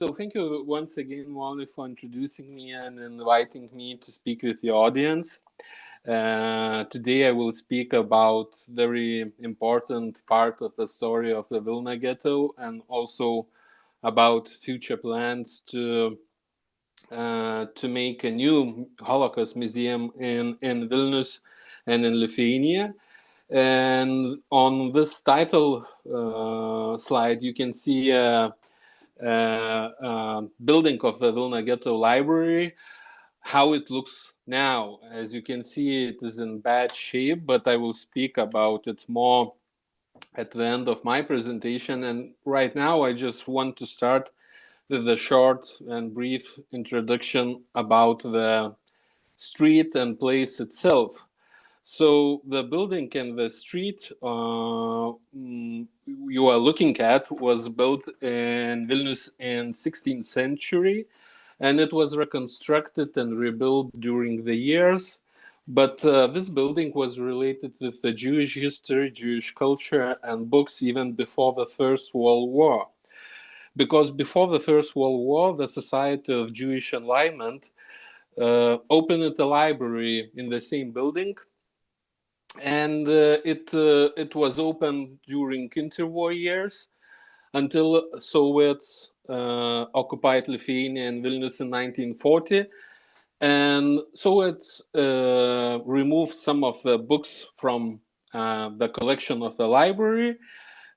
So thank you once again, Wally, for introducing me and inviting me to speak with your audience. Today I will speak about very important part of the story of the Vilna Ghetto and also about future plans to make a new Holocaust museum in Vilnius and in Lithuania. And on this title slide, you can see building of the Vilna Ghetto Library, how it looks now. As you can see, it is in bad shape, but I will speak about it more at the end of my presentation. And right now, I just want to start with a short and brief introduction about the street and place itself. So the building and the street you are looking at was built in Vilnius in 16th century, and it was reconstructed and rebuilt during the years. But this building was related with the Jewish history, Jewish culture, and books even before the First World War. Because before the First World War, the Society of Jewish Enlightenment opened a library in the same building, and it was open during interwar years until Soviets occupied Lithuania and Vilnius in 1940, and Soviets removed some of the books from the collection of the library,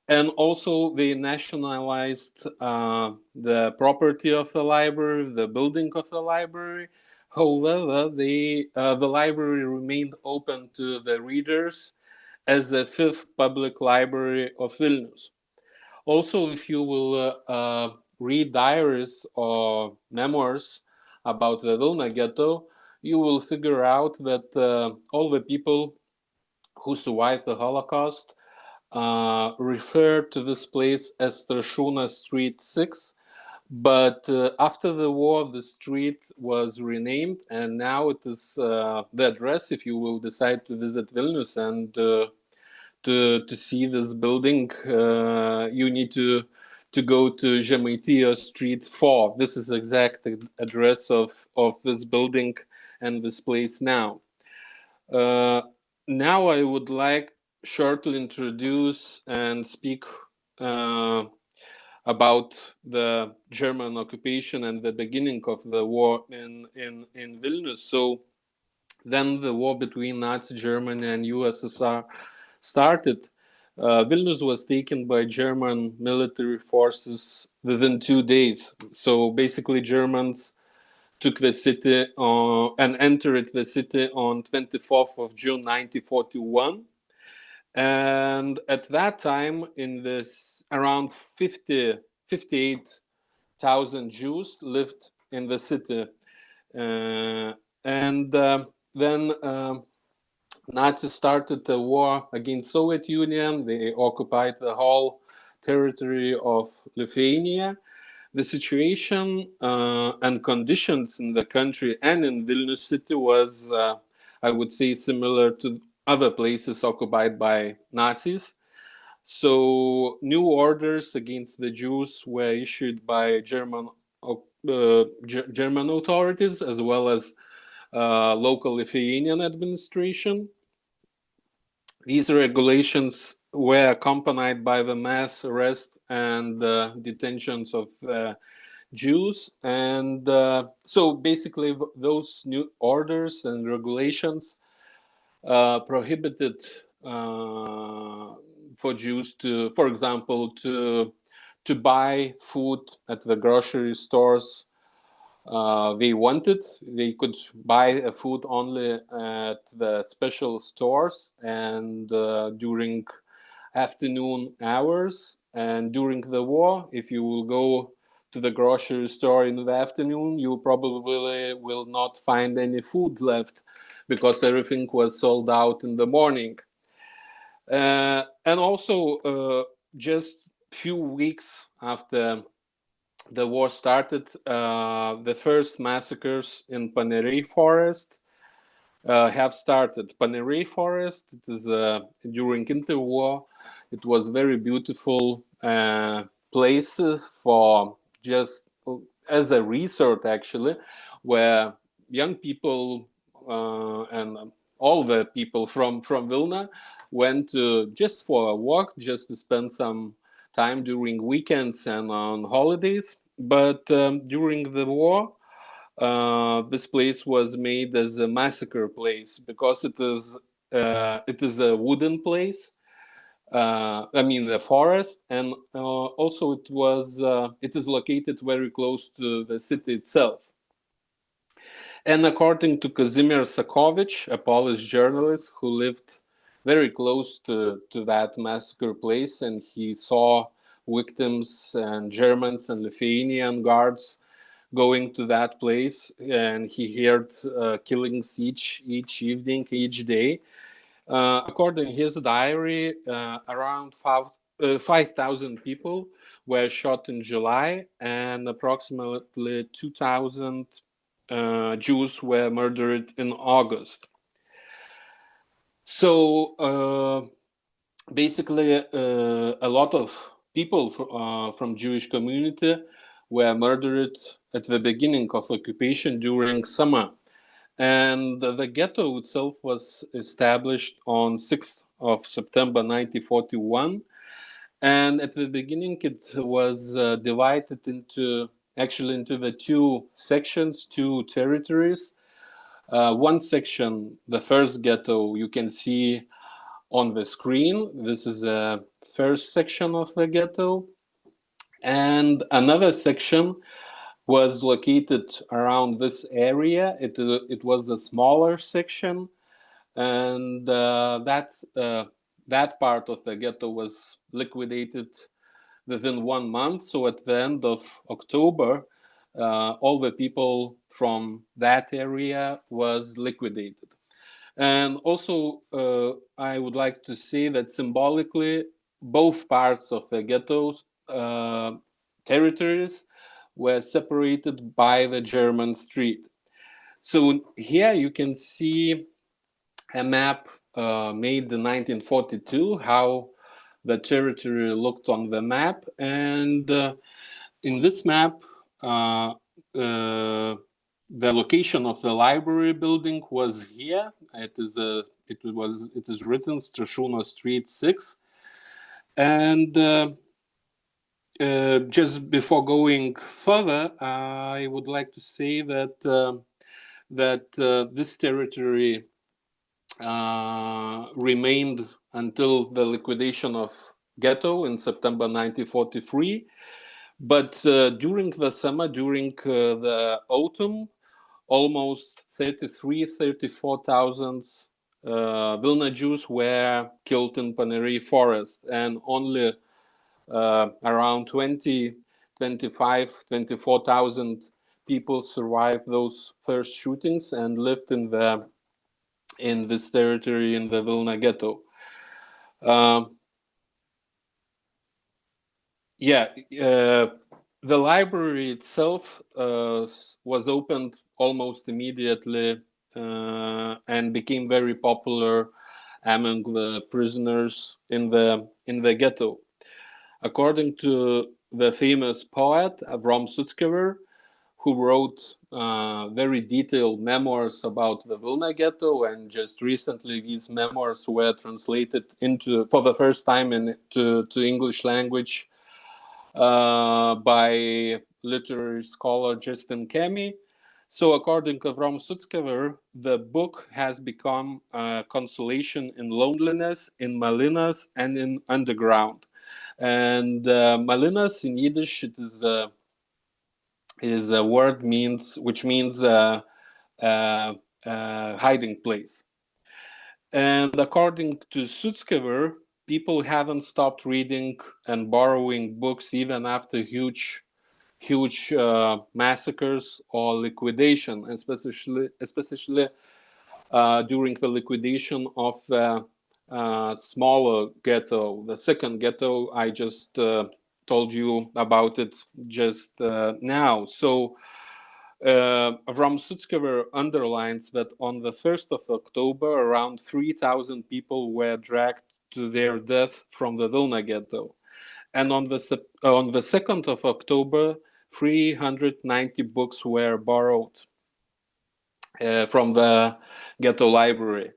and also they nationalized the property of the library, the building of the library. However, the library remained open to the readers as the fifth public library of Vilnius. Also, if you will read diaries or memoirs about the Vilna Ghetto, you will figure out that all the people who survived the Holocaust referred to this place as Strashuna Street 6. But after the war, the street was renamed, and now it is the address. If you will decide to visit Vilnius and to see this building, you need to go to Žemaitijos Street 4. This is the exact address of this building and this place now. Now I would like shortly introduce and speak about the German occupation and the beginning of the war in Vilnius. So then the war between Nazi Germany and USSR started. Vilnius was taken by German military forces within 2 days. So basically Germans took the city and entered the city on 24th of June 1941. And at that time, in this around 58,000 Jews lived in the city. Then Nazis started the war against Soviet Union. They occupied the whole territory of Lithuania. The situation and conditions in the country and in Vilnius city was, I would say, similar to other places occupied by Nazis. So new orders against the Jews were issued by German authorities as well as local Lithuanian administration. These regulations were accompanied by the mass arrest and detentions of Jews. And so basically those new orders and regulations prohibited for Jews to, for example, to buy food at the grocery stores they wanted. They could buy food only at the special stores and during afternoon hours. And during the war, if you will go to the grocery store in the afternoon, you probably will not find any food left because everything was sold out in the morning. And also, just few weeks after the war started, the first massacres in Panerei Forest have started. Panerei Forest, it is during interwar, it was very beautiful place for just as a resort actually, where young people and all the people from Vilna went to just for a walk, just to spend some time during weekends and on holidays. But during the war, this place was made as a massacre place because it is a wooden place. I mean the forest, and also it is located very close to the city itself. And according to Kazimierz Sakovich, a Polish journalist who lived very close to that massacre place, and he saw victims and Germans and Lithuanian guards going to that place, and he heard killings each evening, each day. According to his diary, around 5,000 people were shot in July, and approximately 2,000 Jews were murdered in August. So basically, a lot of people from Jewish community were murdered at the beginning of occupation during summer. And the ghetto itself was established on 6th of September 1941. And at the beginning, it was divided into the two sections, two territories. One section, the first ghetto, you can see on the screen. This is the first section of the ghetto. And another section was located around this area. It was a smaller section, and that part of the ghetto was liquidated within 1 month. So at the end of October, all the people from that area was liquidated. And also, I would like to say that symbolically, both parts of the ghetto's territories were separated by the German street. So here you can see a map made in 1942, how the territory looked on the map. And in this map, the location of the library building was here. It is written Strashuno Street 6. And just before going further, I would like to say that this territory remained until the liquidation of ghetto in September 1943. But during the summer, during the autumn, almost 34,000 Vilna Jews were killed in Paneri forest, and only around 24,000 people survived those first shootings and lived in this territory in the Vilna ghetto. The library itself was opened almost immediately and became very popular among the prisoners in the ghetto. According to the famous poet Avram Sutzkever, who wrote very detailed memoirs about the Vilna ghetto, and just recently these memoirs were translated for the first time into English language by literary scholar Justin Kemi. So according to Avram Sutzkever, the book has become a consolation in loneliness, in malinas, and in underground. And malinas in Yiddish, it is a word which means hiding place. And according to Sutzkever, people haven't stopped reading and borrowing books even after huge massacres or liquidation, especially during the liquidation of smaller ghetto. The second ghetto, I just told you about it just now. So Avram Sutzkever underlines that on the 1st of October, around 3,000 people were dragged to their death from the Vilna ghetto. And on the 2nd of October, 390 books were borrowed from the ghetto library.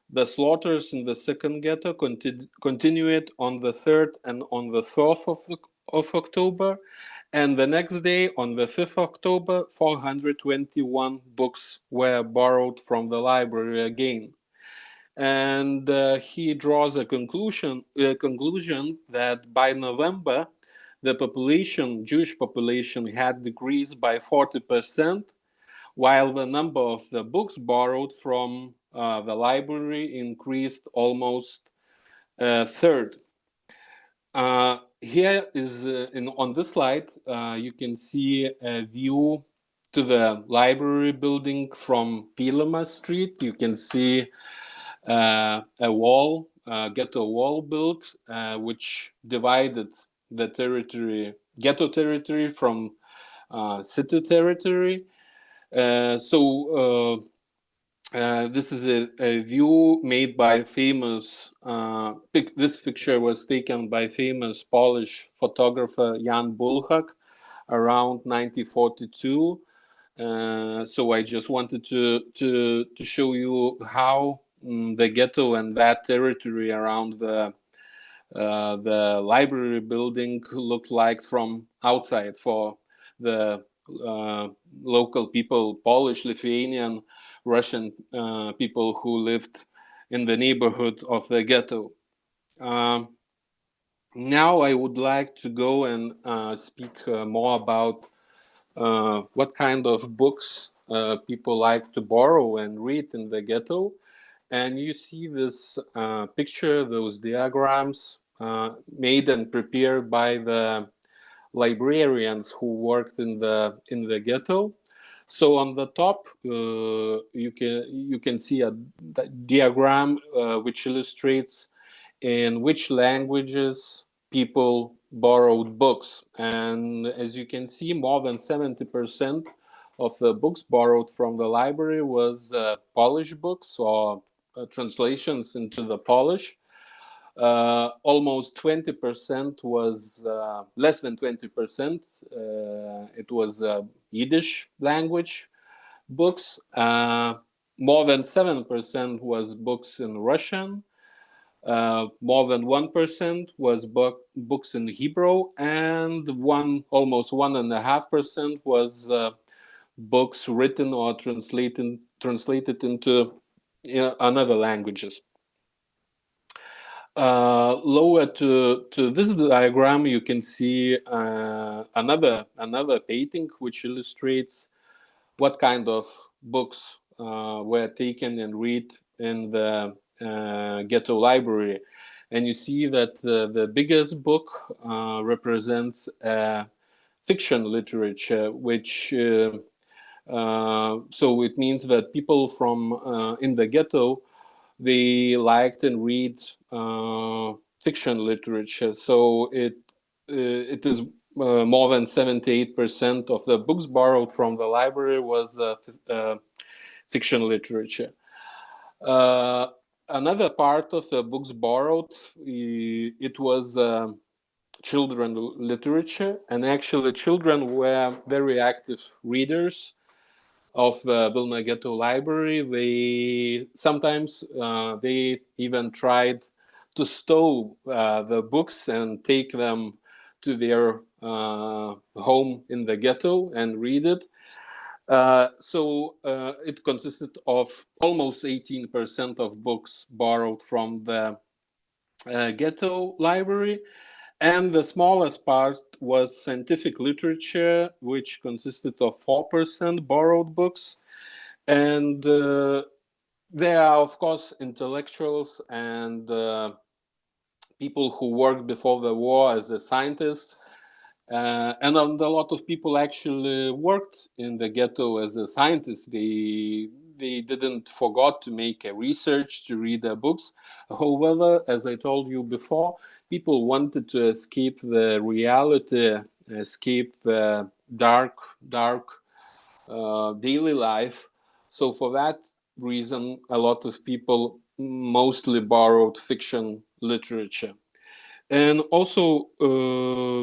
The slaughters in the second ghetto continued on the 3rd and on the 4th of October. And the next day, on the 5th October, 421 books were borrowed from the library again. And he draws a conclusion that by November, the Jewish population, had decreased by 40%, while the number of the books borrowed from the library increased almost a third. Here is on this slide, you can see a view to the library building from Pilama Street. You can see a wall, ghetto wall built, which divided the ghetto territory from city territory. This is a view made by famous, this picture was taken by famous Polish photographer Jan Bulhak around 1942. So I just wanted to show you how the ghetto and that territory around the library building looked like from outside for the local people, Polish, Lithuanian, Russian people who lived in the neighborhood of the ghetto. Now I would like to go and speak more about what kind of books people like to borrow and read in the ghetto. And you see this picture, those diagrams made and prepared by the librarians who worked in the ghetto. So on the top, you can see a diagram which illustrates in which languages people borrowed books. And as you can see, more than 70% of the books borrowed from the library was Polish books or translations into the Polish. Almost 20% was less than 20%. It was Yiddish language books. More than 7% was books in Russian. More than 1% was books in Hebrew, and almost 1.5% was books written or translated into other languages. Lower to this diagram, you can see another painting which illustrates what kind of books were taken and read in the ghetto library. And you see that the biggest book represents fiction literature, which so it means that people from in the ghetto, they liked and read fiction literature. So it is more than 78% of the books borrowed from the library was fiction literature. Another part of the books borrowed, it was children literature, and actually children were very active readers of the Vilna Ghetto Library. They sometimes they even tried to steal the books and take them to their home in the ghetto and read it. So it consisted of almost 18% of books borrowed from the ghetto library. And the smallest part was scientific literature, which consisted of 4% borrowed books. And there are, of course, intellectuals and people who worked before the war as a scientist. And a lot of people actually worked in the ghetto as a scientist. They didn't forget to make a research, to read their books. However, as I told you before, people wanted to escape the reality, escape the dark daily life. So for that reason, a lot of people mostly borrowed fiction literature. And also,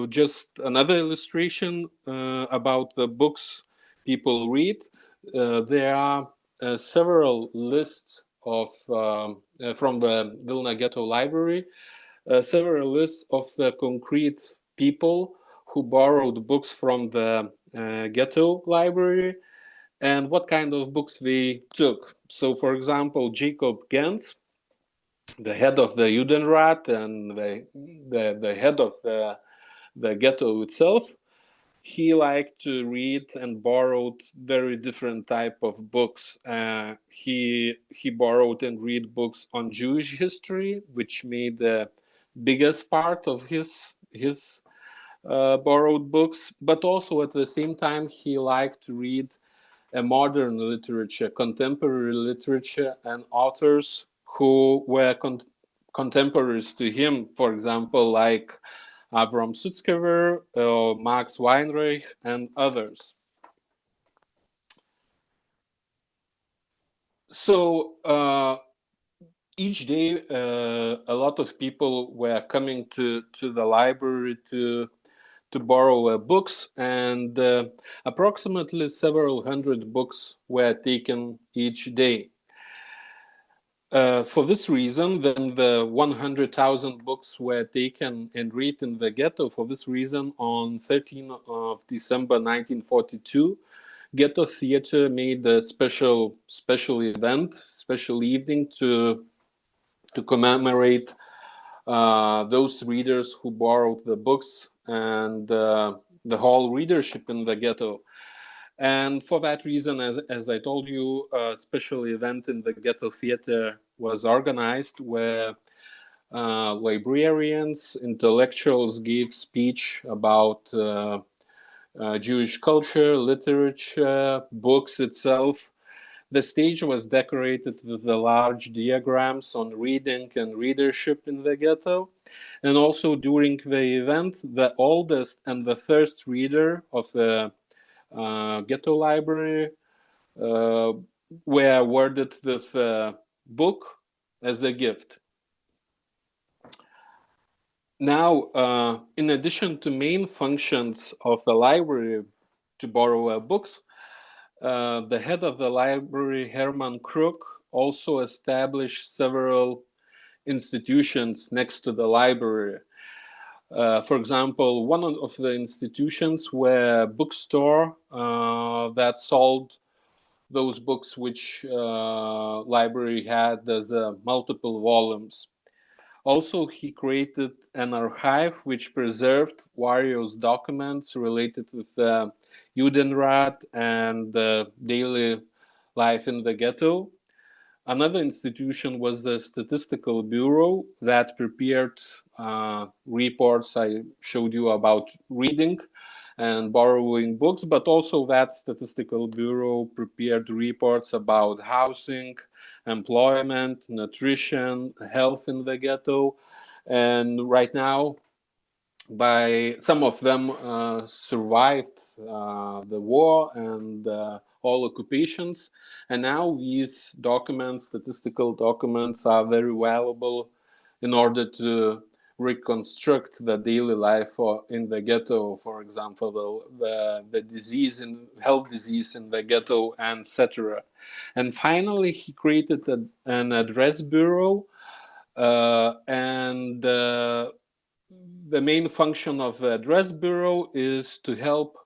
just another illustration about the books people read. There are several lists of from the Vilna Ghetto Library, several lists of the concrete people who borrowed books from the ghetto library and what kind of books they took. So, for example, Jacob Gens, the head of the Judenrat and the head of the ghetto itself, he liked to read and borrowed very different type of books. He borrowed and read books on Jewish history, which made the biggest part of his borrowed books. But also at the same time, he liked to read a modern literature, contemporary literature, and authors who were contemporaries to him. For example, like Avram Sutzkever, Max Weinreich, and others. So each day, a lot of people were coming to the library to borrow books, and approximately several hundred books were taken each day. For this reason, then the 100,000 books were taken and read in the ghetto. For this reason, on 13th of December 1942, Ghetto Theater made a special event, special evening to commemorate those readers who borrowed the books and the whole readership in the ghetto. And for that reason, as I told you, a special event in the Ghetto Theater was organized where librarians, intellectuals gave speech about Jewish culture, literature, books itself. The stage was decorated with the large diagrams on reading and readership in the ghetto. And also during the event, the oldest and the first reader of the ghetto library were awarded with a book as a gift. Now, in addition to main functions of the library to borrow books, the head of the library, Hermann Kruk, also established several institutions next to the library. For example, one of the institutions were a bookstore that sold those books which library had as multiple volumes. Also, he created an archive which preserved various documents related with Judenrat and daily life in the ghetto. Another institution was the Statistical Bureau that prepared reports I showed you about reading and borrowing books, but also that Statistical Bureau prepared reports about housing, employment, nutrition, health in the ghetto. And right now, by some of them survived the war and all occupations, and now these documents, statistical documents, are very valuable in order to reconstruct the daily life in the ghetto. For example, the disease and health disease in the ghetto, etc. And finally, he created an address bureau, and the main function of the address bureau is to help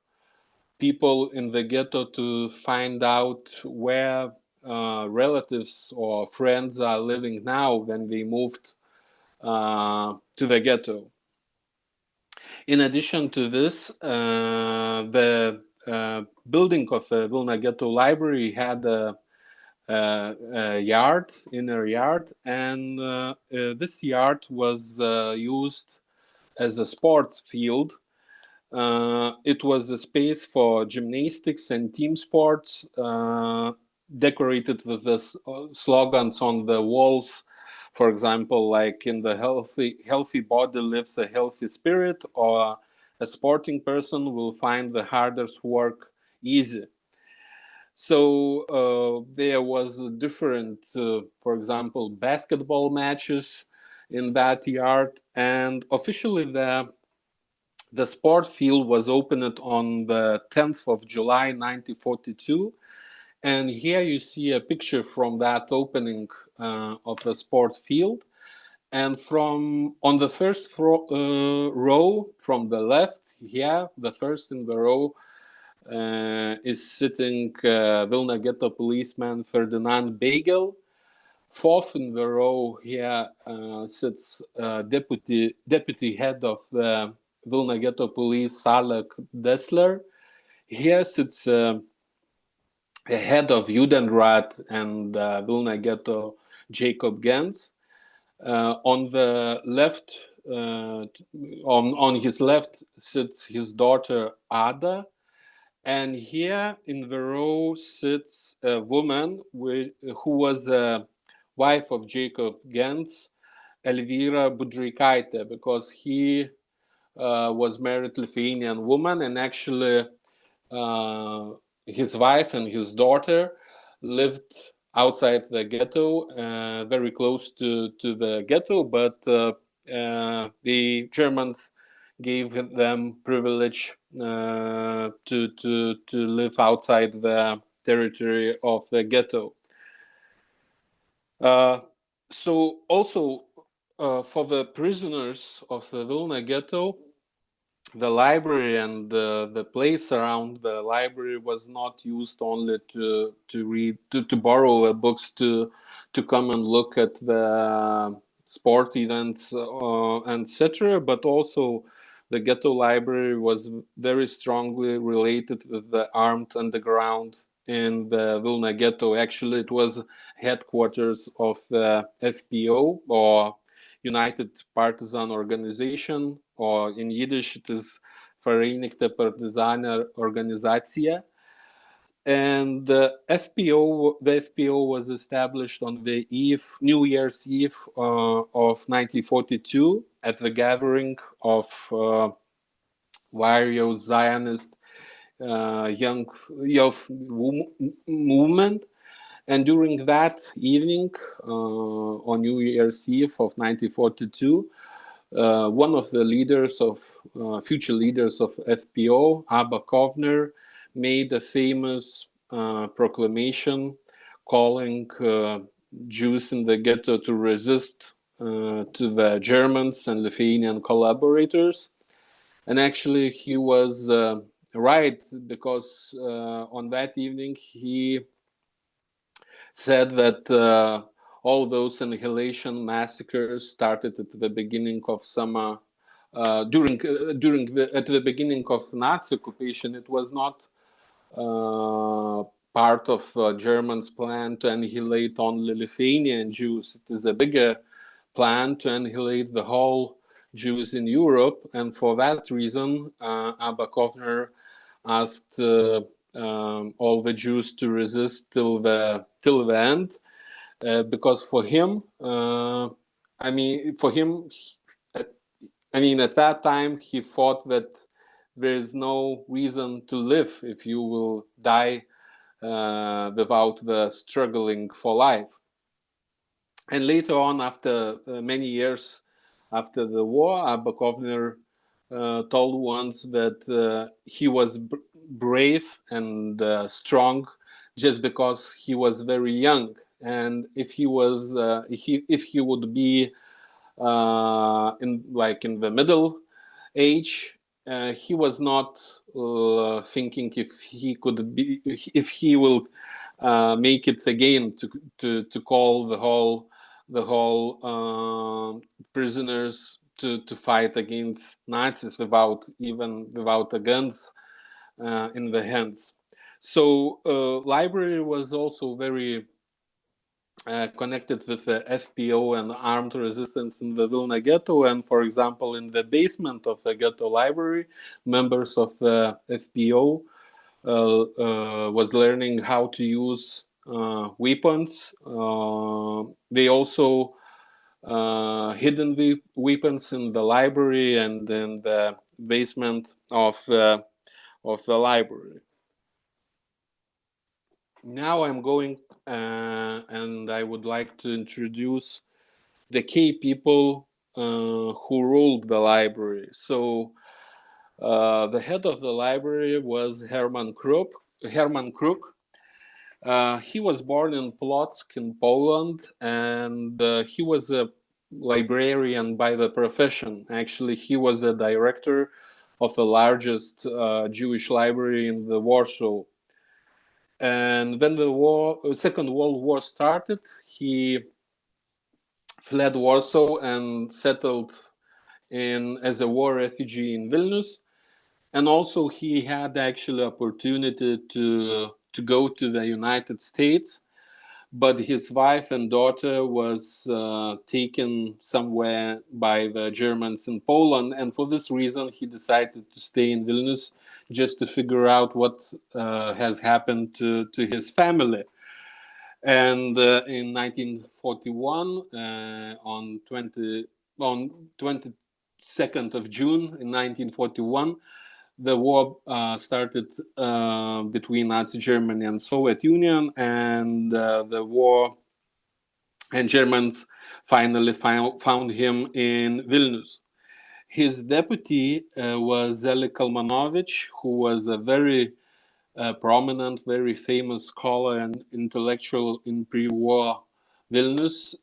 people in the ghetto to find out where relatives or friends are living now when they moved to the ghetto. In addition to this, the building of the Vilna Ghetto Library had a yard, inner yard, and this yard was used as a sports field. It was a space for gymnastics and team sports, decorated with the slogans on the walls. For example, like in the healthy body lives a healthy spirit, or a sporting person will find the hardest work easy. So there was different, for example, basketball matches in that yard. And officially the sport field was opened on the 10th of July 1942. And here you see a picture from that opening of the sport field. And from on the first row from the left here, the first in the row is sitting Vilna Ghetto policeman Ferdinand Beigel. Fourth in the row here sits deputy head of the Vilna Ghetto Police Salek Dessler. Here sits the head of Judenrat and Vilna Ghetto Jacob Gens. On the left, on his left sits his daughter Ada, and here in the row sits a woman who was a wife of Jacob Gens, Elvira Budrikaite, because he was married Lithuanian woman, and actually his wife and his daughter lived outside the ghetto, very close to the ghetto, but the Germans gave them privilege to live outside the territory of the ghetto. So also for the prisoners of the Vilna ghetto, the library and the place around the library was not used only to read, to borrow books, to come and look at the sport events, etc. But also the ghetto library was very strongly related with the armed underground in the Vilna ghetto. Actually, it was headquarters of the FPO, or United Partisan Organization, or in Yiddish it is Vereinigte Partisaner Organisatie. And the FPO was established on the New Year's Eve of 1942 at the gathering of various Zionist young youth movement. And during that evening, on New Year's Eve of 1942, one of the leaders of future leaders of FPO, Abba Kovner, made a famous proclamation calling Jews in the ghetto to resist to the Germans and Lithuanian collaborators. And actually, he was right, because on that evening he said that all those annihilation massacres started at the beginning of summer. At the beginning of Nazi occupation, it was not part of Germans' plan to annihilate only Lithuanian Jews. It is a bigger plan to annihilate the whole Jews in Europe, and for that reason, Abba Kovner asked all the Jews to resist till the end, because for him, at that time he thought that there is no reason to live if you will die without the struggling for life. And later on, after many years after the war, Abba Kovner told once that he was brave and strong just because he was very young, and if he was if he would be in the middle age, he was not thinking if he will make it again to call the whole prisoners to fight against Nazis without the guns in the hands. So library was also very connected with the FPO and armed resistance in the Vilna ghetto. And for example, in the basement of the ghetto library, members of the FPO was learning how to use weapons. They also hidden weapons in the library and in the basement of the library. Now I'm going and I would like to introduce the key people who ruled the library. So the head of the library was Herman Kruk. He was born in Plock in Poland, and he was a librarian by the profession. Actually, he was a director of the largest Jewish library in the Warsaw. And when the Second World War started, he fled Warsaw and settled as a war refugee in Vilnius. And also he had actually opportunity to go to the United States, but his wife and daughter was taken somewhere by the Germans in Poland, and for this reason he decided to stay in Vilnius just to figure out what has happened to his family. And in 1941, on 22nd of June in 1941, the war started between Nazi Germany and Soviet Union, and the war and Germans finally found him in Vilnius. His deputy was Zelig Kalmanovich, who was a very prominent, very famous scholar and intellectual in pre-war Vilnius,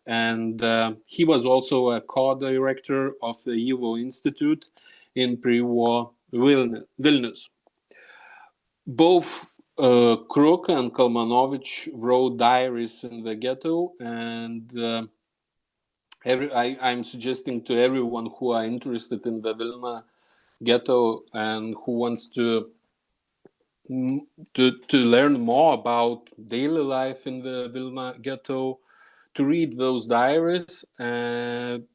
and he was also a co-director of the YIVO Institute in pre-war Vilnius. Both Kruk and Kalmanovich wrote diaries in the ghetto, and I'm suggesting to everyone who are interested in the Vilna ghetto and who wants to learn more about daily life in the Vilna ghetto, to read those diaries and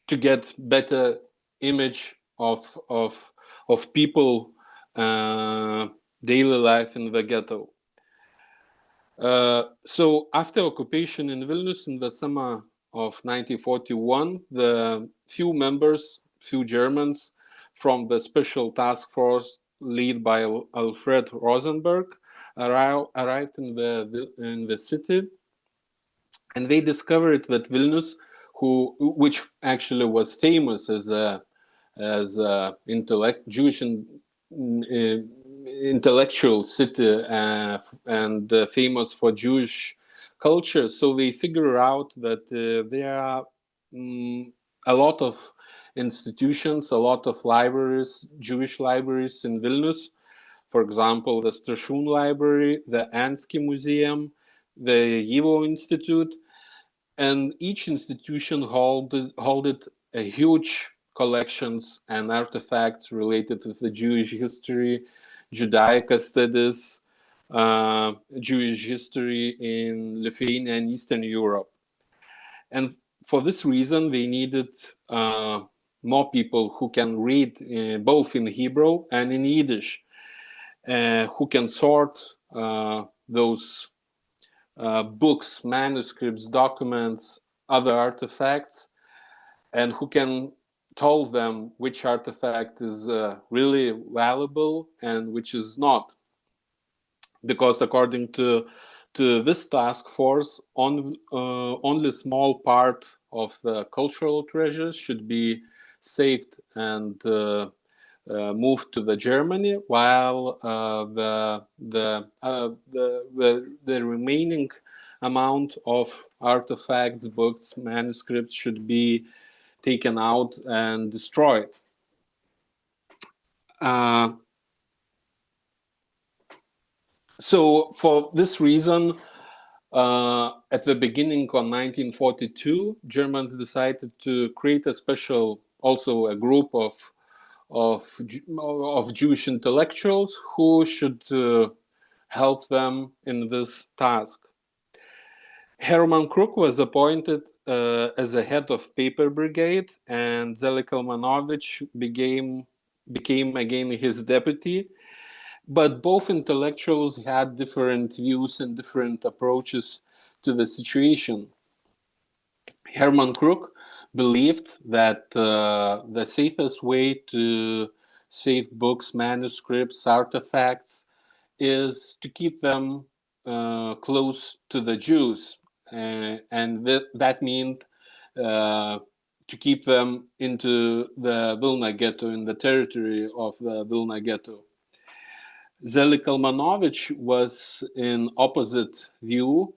to get better image of people daily life in the ghetto. So after occupation in Vilnius in the summer of 1941, the few Germans from the special task force led by Alfred Rosenberg arrived in the city, and they discovered that Vilnius, which actually was famous as a Jewish intellectual city and famous for Jewish culture. So they figure out that there are a lot of institutions, a lot of libraries, Jewish libraries in Vilnius. For example, the Strashun Library, the Ansky Museum, the YIVO Institute, and each institution holded a huge collections and artifacts related to the Jewish history, Judaica studies, Jewish history in Lithuania and Eastern Europe. And for this reason, they needed more people who can read both in Hebrew and in Yiddish, who can sort those books, manuscripts, documents, other artifacts, and who can tell them which artifact is really valuable and which is not. Because according to this task force, only small part of the cultural treasures should be saved and moved to the Germany, while the remaining amount of artifacts, books, manuscripts should be taken out and destroyed. So for this reason, at the beginning of 1942, Germans decided to create a group of Jewish intellectuals who should help them in this task. Herman Kruk was appointed as the head of paper brigade, and Zelig Kalmanovich became again his deputy. But both intellectuals had different views and different approaches to the situation. Herman Kruk believed that the safest way to save books, manuscripts, artifacts is to keep them close to the Jews, and that meant to keep them into the Vilna Ghetto, in the territory of the Vilna Ghetto. Zelig Kalmanovich was in opposite view.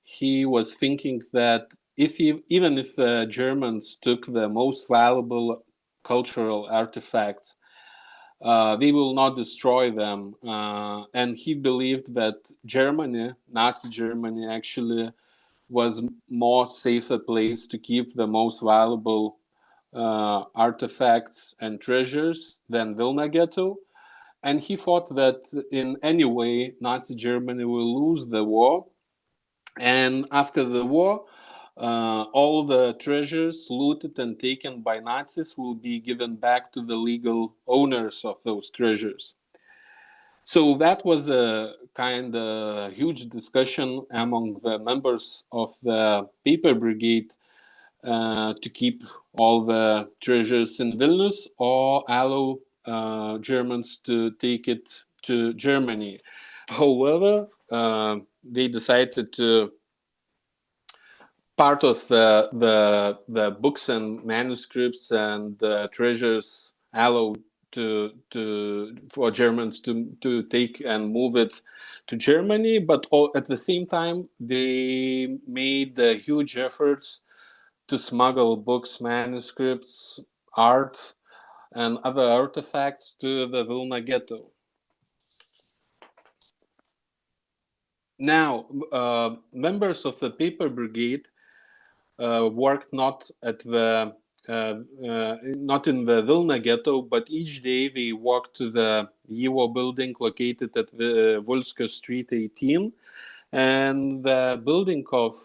He was thinking that even if the Germans took the most valuable cultural artifacts, they will not destroy them. And he believed that Germany, Nazi Germany, actually was more safer place to keep the most valuable artifacts and treasures than Vilna Ghetto. And he thought that in any way Nazi Germany will lose the war. And after the war, all the treasures looted and taken by Nazis will be given back to the legal owners of those treasures. So that was a kind of huge discussion among the members of the paper brigade to keep all the treasures in Vilnius or allow Germans to take it to Germany. However, they decided to part of the books and manuscripts and treasures allowed for Germans to take and move it to Germany, but at the same time they made huge efforts to smuggle books, manuscripts, art, and other artifacts to the Vilna Ghetto. Now, members of the paper brigade worked not in the Vilna Ghetto, but each day they walked to the YIVO building located at the Volska Street 18, and the building of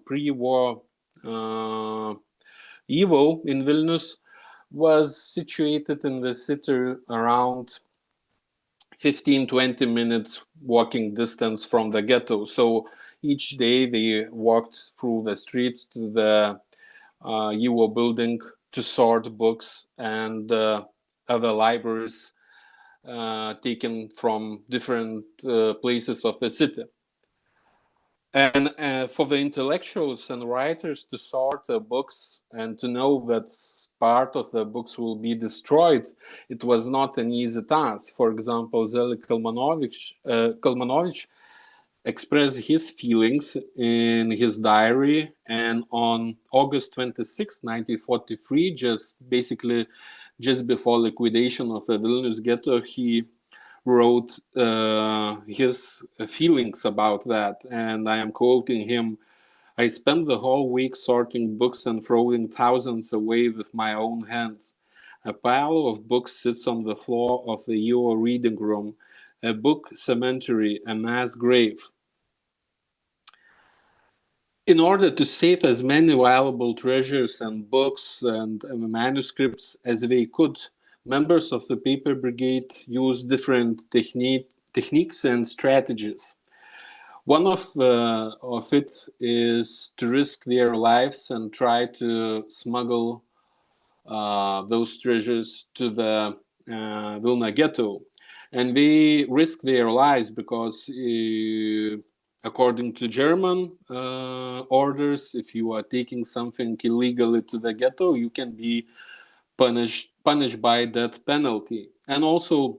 pre-war YIVO in Vilnius was situated in the city around 15-20 minutes walking distance from the ghetto. So each day they walked through the streets to the YIVO building to sort books and other libraries taken from different places of the city. And for the intellectuals and writers to sort the books and to know that part of the books will be destroyed, it was not an easy task. For example, Zelig Kalmanovich expressed his feelings in his diary, and on August 26, 1943, just before liquidation of the Vilnius ghetto, he wrote his feelings about that, and I am quoting him: "I spent the whole week sorting books and throwing thousands away with my own hands. A pile of books sits on the floor of the YIVO reading room, a book cemetery, a mass grave." In order to save as many valuable treasures and books and manuscripts as they could, members of the paper brigade used different techniques and strategies. One of it is to risk their lives and try to smuggle those treasures to the Vilna Ghetto. And they risk their lives because according to German orders, if you are taking something illegally to the ghetto, you can be punished by death penalty. And also,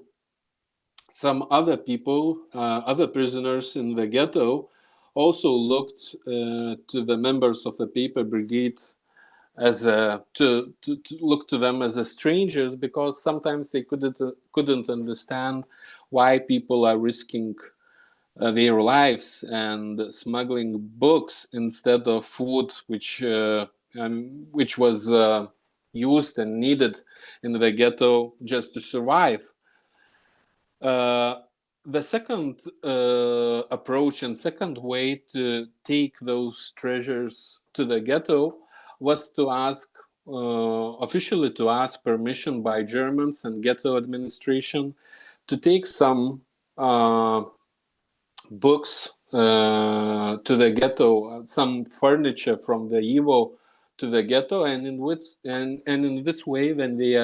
some other people, other prisoners in the ghetto, also looked to the members of the paper brigade as to look to them as strangers, because sometimes they couldn't understand why people are risking their lives and smuggling books instead of food, which was used and needed in the ghetto just to survive. The second approach and second way to take those treasures to the ghetto was to ask officially to ask permission by Germans and ghetto administration to take some books to the ghetto, some furniture from the YIVO to the ghetto, and in this way, when they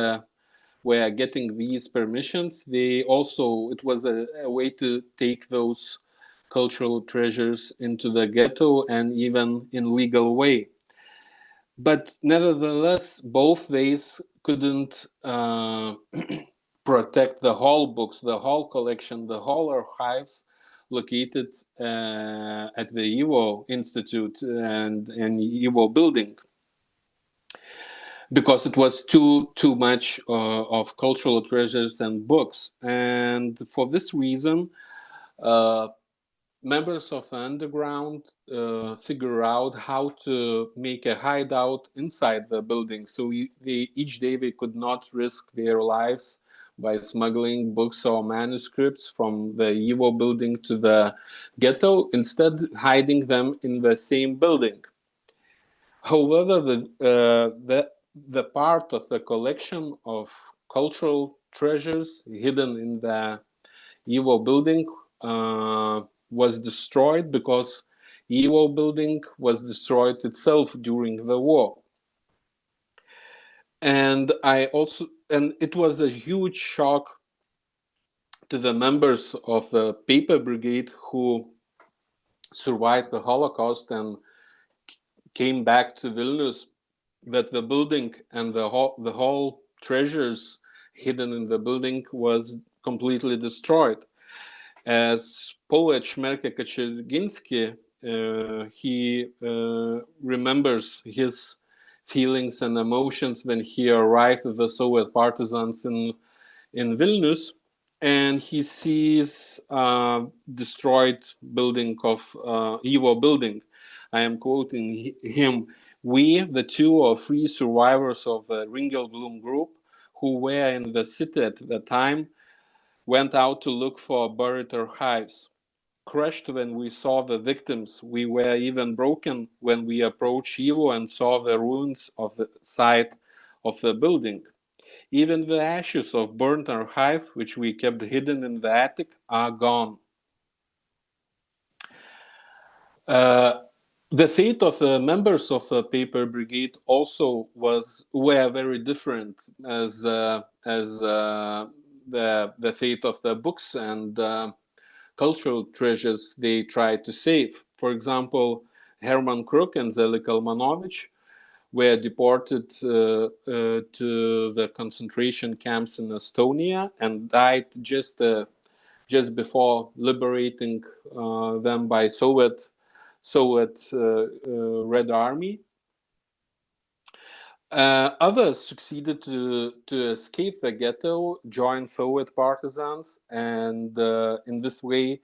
were getting these permissions, it was a way to take those cultural treasures into the ghetto and even in legal way. But nevertheless, both ways couldn't protect the whole books, the whole collection, the whole archives located at the YIVO Institute and YIVO building, because it was too much of cultural treasures and books. And for this reason, uh, members of the underground figure out how to make a hideout inside the building. So each day they could not risk their lives by smuggling books or manuscripts from the YIVO building to the ghetto, instead hiding them in the same building. However, the part of the collection of cultural treasures hidden in the YIVO building was destroyed because YIVO building was destroyed itself during the war. And it was a huge shock to the members of the paper brigade who survived the Holocaust and came back to Vilnius, that the building and the whole treasures hidden in the building was completely destroyed. As poet Shmerke Kaczerginski, he remembers his feelings and emotions when he arrived with the Soviet partisans in Vilnius, and he sees destroyed building of YIVO building. I am quoting him: "We, the 2 or 3 survivors of the Ringelblum group who were in the city at the time, went out to look for buried archives. Crushed when we saw the victims, we were even broken when we approached YIVO and saw the ruins of the site of the building. Even the ashes of burnt archive, which we kept hidden in the attic, are gone." The fate of the members of the paper brigade also were very different as the fate of the books and cultural treasures they tried to save. For example, Herman Kruk and Zelig Kalmanovich were deported to the concentration camps in Estonia and died just before liberating them by Soviet Red Army. Others succeeded to escape the ghetto, join Soviet partisans, and in this way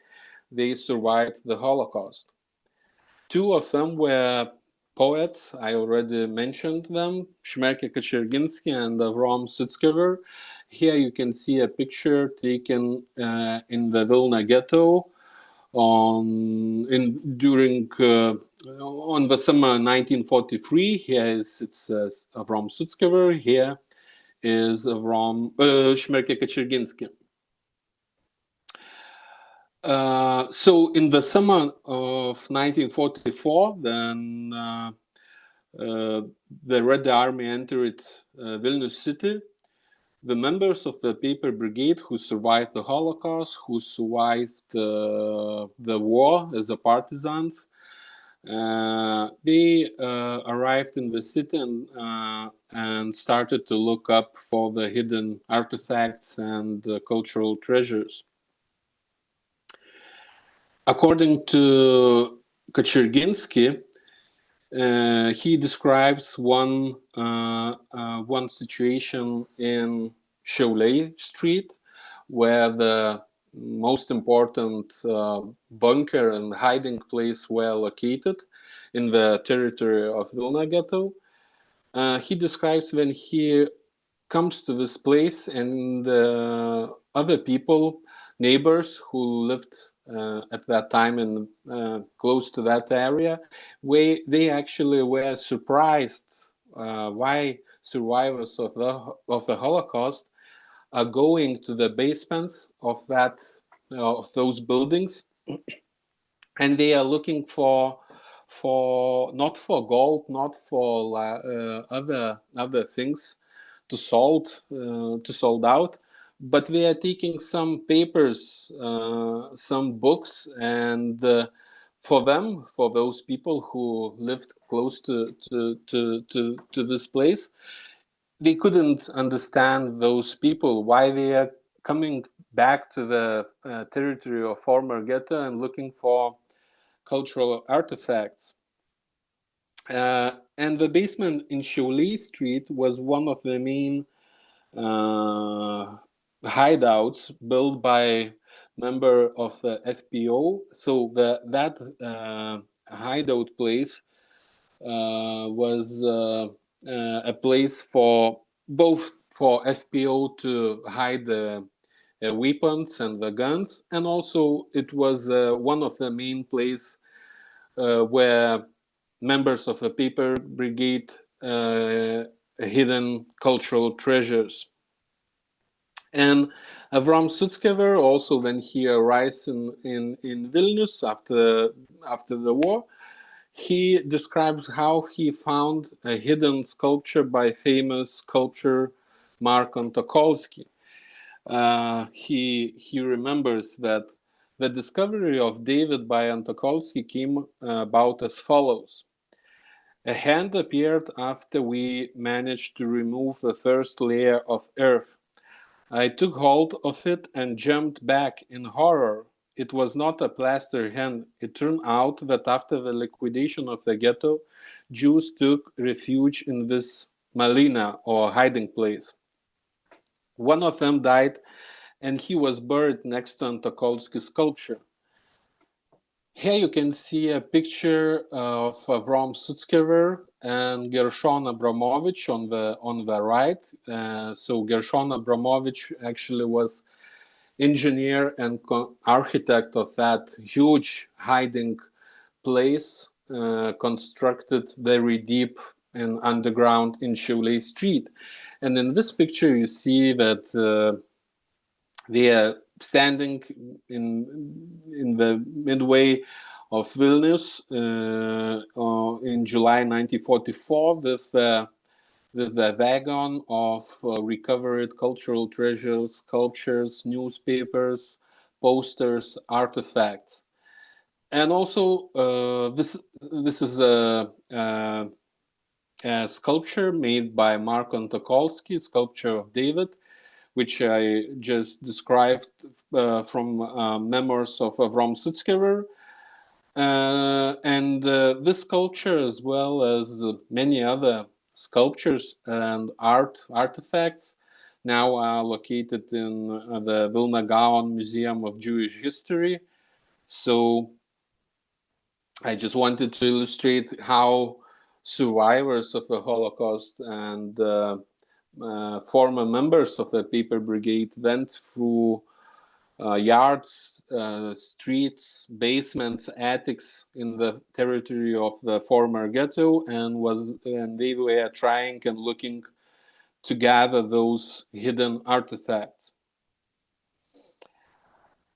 they survived the Holocaust. 2 of them were poets. I already mentioned them: Shmerke Kaczerginski and Avrom Sutzkever. Here you can see a picture taken in the Vilna Ghetto during on the summer 1943. Here it's Avrom Sutzkever. Here is Shmerke Kaczerginski. So in the summer of 1944, then the Red Army entered Vilnius city. The members of the paper brigade who survived the Holocaust, who survived the war as a partisans, they arrived in the city and started to look up for the hidden artifacts and cultural treasures. According to Kaczerginski, he describes one situation in Šiauliai Street, where the most important bunker and hiding place were located in the territory of Vilna Ghetto. He describes when he comes to this place and other people, neighbors who lived at that time in close to that area, they actually were surprised why survivors of the Holocaust are going to the basements of those buildings, and they are looking for not for gold, not for other things to sold out, but we are taking some papers, some books, and for them, for those people who lived close to this place, they couldn't understand those people, why they are coming back to the territory of former ghetto and looking for cultural artifacts. And the basement in Cholet Street was one of the main hideouts built by member of the FPO. So that hideout place was a place for both for FPO to hide the weapons and the guns, and also it was one of the main places where members of the paper brigade hidden cultural treasures. And Avram Sutzkever, also when he arrives in Vilnius after the war, he describes how he found a hidden sculpture by famous sculptor Mark Antokolsky. He remembers that the discovery of David by Antokolsky came about as follows. A hand appeared after we managed to remove the first layer of earth. I took hold of it and jumped back in horror. It was not a plaster hand. It turned out that after the liquidation of the ghetto, Jews took refuge in this malina, or hiding place. One of them died, and he was buried next to Antokolsky's sculpture. Here you can see a picture of Avram Sutzkever and Gershon Abramovich on the right. So Gershon Abramovich actually was engineer and architect of that huge hiding place constructed very deep and underground in Cholet Street. And in this picture you see that they are standing in the midway of Vilnius in July 1944 with the wagon of recovered cultural treasures, sculptures, newspapers, posters, artifacts. And also this is a sculpture made by Mark Antokolsky, sculpture of David, which I just described from memoirs of Avram Sutzkever. And this sculpture, as well as many other sculptures and artifacts, now are located in the Vilna Ghetto Museum of Jewish History. So I just wanted to illustrate how survivors of the Holocaust and former members of the paper brigade went through yards, streets, basements, attics in the territory of the former ghetto, and they were trying and looking to gather those hidden artifacts.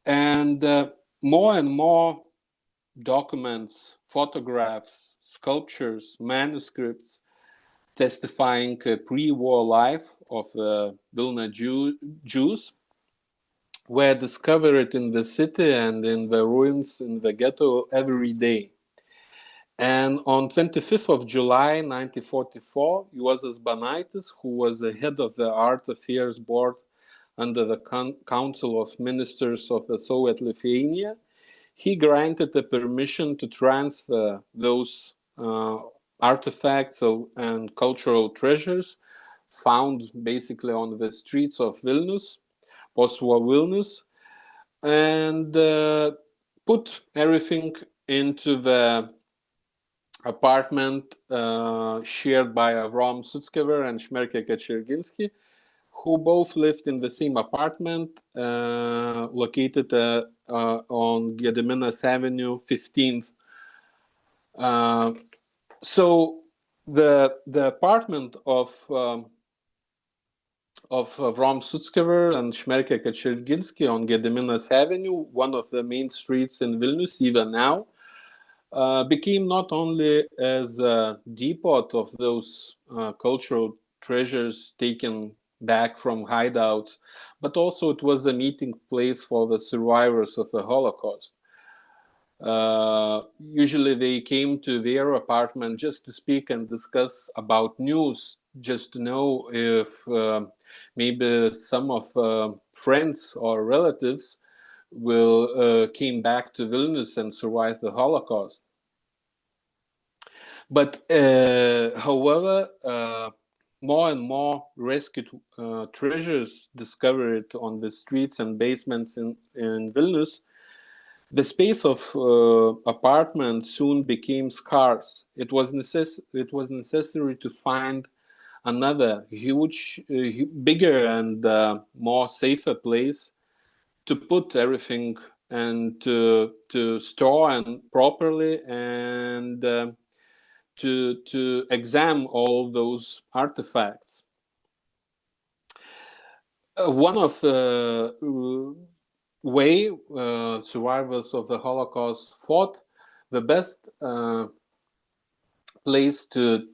And more and more documents, photographs, sculptures, manuscripts testifying a pre-war life of Vilna Jews were discovered in the city and in the ruins in the ghetto every day. And on 25th of July 1944, Juozas Banaitis, who was the head of the Art Affairs Board under the Council of Ministers of the Soviet Lithuania, he granted a permission to transfer those artifacts and cultural treasures found basically on the streets of Vilnius, post-war Vilnius, and put everything into the apartment shared by Avram Sutzkever and Shmerke Kaczerginski, who both lived in the same apartment located on Gediminas Avenue 15th. So the apartment of Avram Sutzkever and Shmerke Kaczerginski on Gediminas Avenue, one of the main streets in Vilnius even now, became not only as a depot of those cultural treasures taken back from hideouts, but also it was a meeting place for the survivors of the Holocaust. Usually they came to their apartment just to speak and discuss about news, just to know if maybe some of friends or relatives will came back to Vilnius and survive the Holocaust. But however, more and more rescued treasures discovered on the streets and basements in Vilnius. The space of apartments soon became scarce. It was necessary to find another huge, bigger and more safer place to put everything and to store and properly and to examine all those artifacts. One of the way survivors of the Holocaust fought, the best place to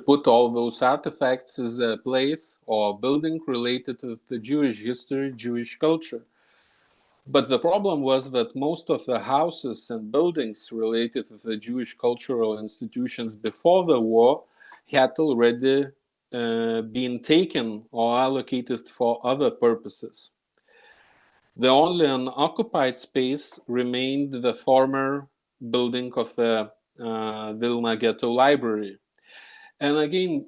put all those artifacts is a place or building related to the Jewish history, Jewish culture. But the problem was that most of the houses and buildings related to the Jewish cultural institutions before the war had already been taken or allocated for other purposes. The only unoccupied space remained the former building of the Vilna Ghetto Library. And again,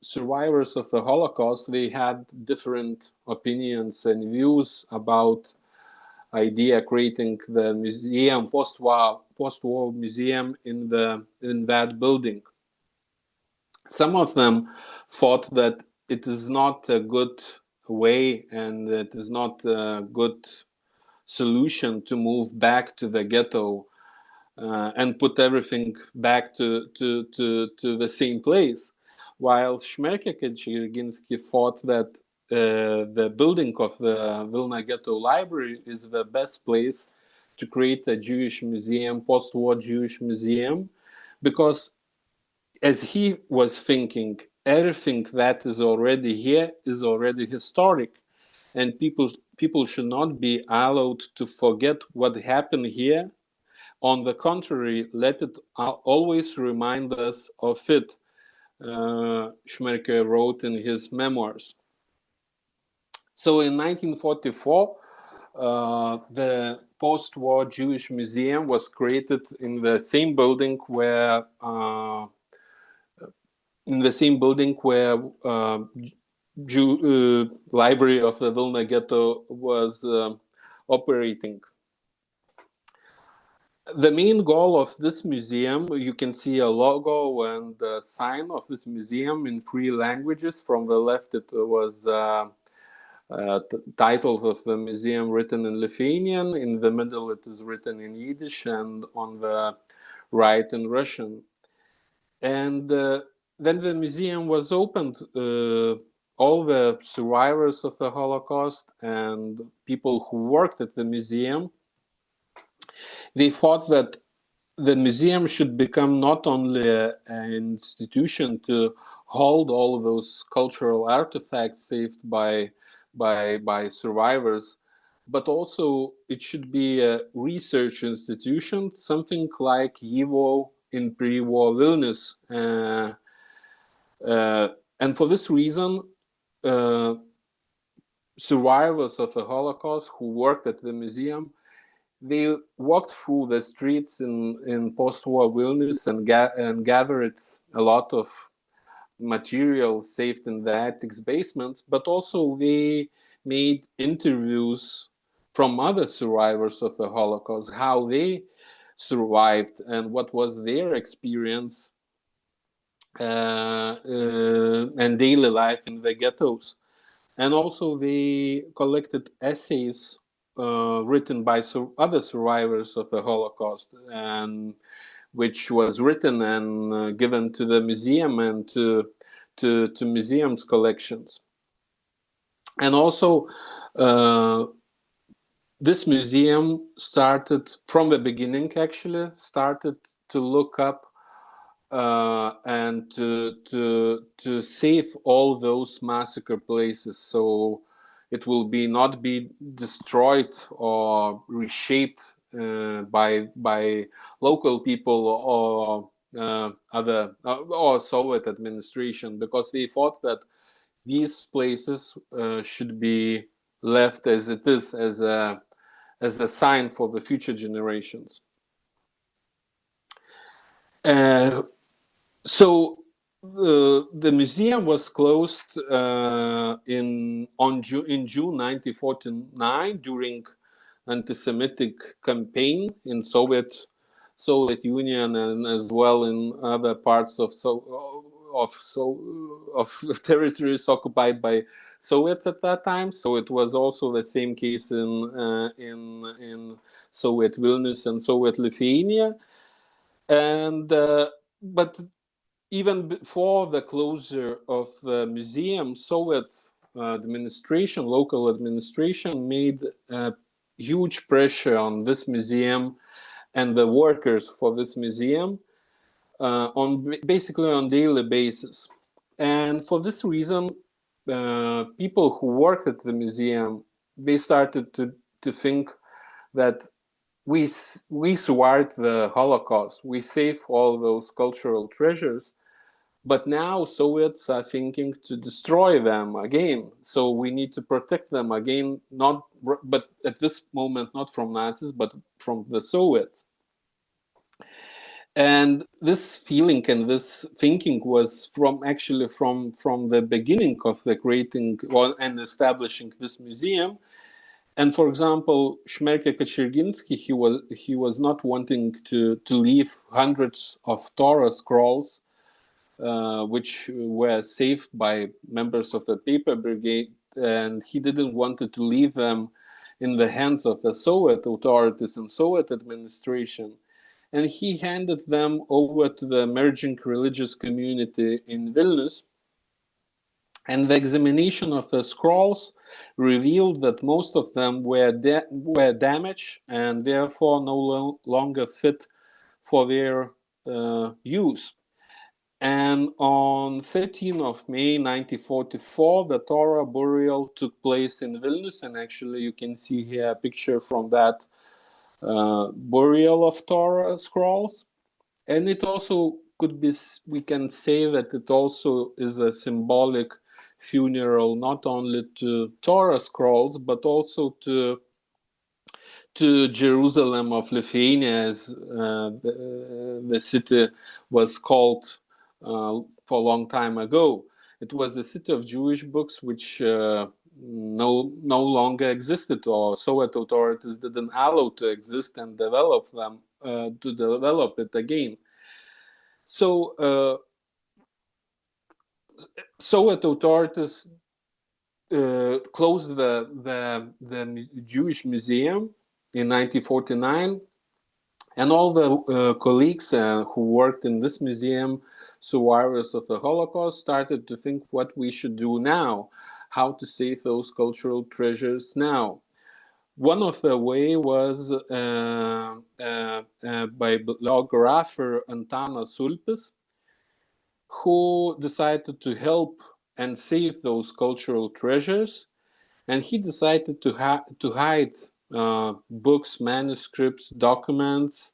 survivors of the Holocaust, they had different opinions and views about idea creating the museum, post-war museum in that building. Some of them thought that it is not a good way and it is not a good solution to move back to the ghetto and put everything back to the same place. While Shmerke Kaczerginski thought that the building of the Vilna Ghetto Library is the best place to create a Jewish museum, post-war Jewish museum, because as he was thinking, everything that is already here is already historic, and people should not be allowed to forget what happened here. On the contrary, let it always remind us of it, Shmerke wrote in his memoirs. So in 1944, the post-war Jewish museum was created in the same building where Library of the Vilna Ghetto was operating. The main goal of this museum, you can see a logo and a sign of this museum in 3 languages. From the left, it was title of the museum written in Lithuanian. In the middle, it is written in Yiddish, and on the right in Russian. And then the museum was opened. All the survivors of the Holocaust and people who worked at the museum, they thought that the museum should become not only an institution to hold all of those cultural artifacts saved by survivors, but also it should be a research institution, something like YIVO in pre-war Vilnius. And for this reason, survivors of the Holocaust who worked at the museum, they walked through the streets in post-war Vilnius and gathered a lot of material saved in the attics basements, but also they made interviews from other survivors of the Holocaust, how they survived and what was their experience and daily life in the ghettos. And also they collected essays written by other survivors of the Holocaust, and which was written and given to the museum and to museums' collections. And also, this museum started from the beginning. Actually, started to look up and to save all those massacre places, so it will not be destroyed or reshaped by local people or other or Soviet administration, because they thought that these places should be left as it is, as a sign for the future generations. So the museum was closed in June 1949 during anti-Semitic campaign in Soviet Union, and as well in other parts of territories occupied by Soviets at that time. So it was also the same case in Soviet Vilnius and Soviet Lithuania, and but even before the closure of the museum, Soviet local administration, made huge pressure on this museum and the workers for this museum basically on daily basis. And for this reason, people who worked at the museum, they started to think that we survived the Holocaust, we saved all those cultural treasures, but now Soviets are thinking to destroy them again. So we need to protect them again, but at this moment, not from Nazis, but from the Soviets. And this feeling and this thinking was from the beginning of the creating and establishing this museum. And for example, Shmerke Kaczerginski, he was not wanting to leave hundreds of Torah scrolls which were saved by members of the paper brigade, and he didn't want to leave them in the hands of the Soviet authorities and Soviet administration. And he handed them over to the emerging religious community in Vilnius. And the examination of the scrolls revealed that most of them were damaged and therefore no longer fit for their use. And on 13th of May 1944, the Torah burial took place in Vilnius. And actually, you can see here a picture from that burial of Torah scrolls. And it also we can say that it also is a symbolic funeral, not only to Torah scrolls, but also to Jerusalem of Lithuania, as the city was called for a long time ago. It was a city of Jewish books which no longer existed, or Soviet authorities didn't allow to exist and develop them to develop it again. So Soviet authorities closed the Jewish museum in 1949, and all the colleagues who worked in this museum, survivors of the Holocaust, started to think what we should do now, how to save those cultural treasures now. One of the way was by biographer Antanas Sulpis, who decided to help and save those cultural treasures. And he decided to hide books, manuscripts, documents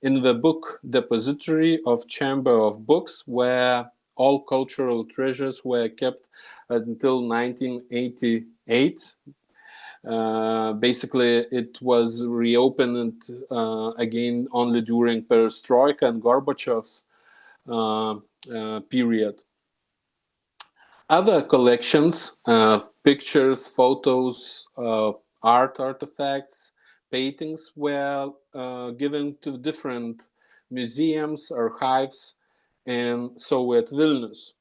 in the book depository of Chamber of Books, where all cultural treasures were kept until 1988. Basically, it was reopened again only during Perestroika and Gorbachev's period. Other collections, pictures, photos, art artifacts, paintings, were given to different museums, archives in Soviet Vilnius.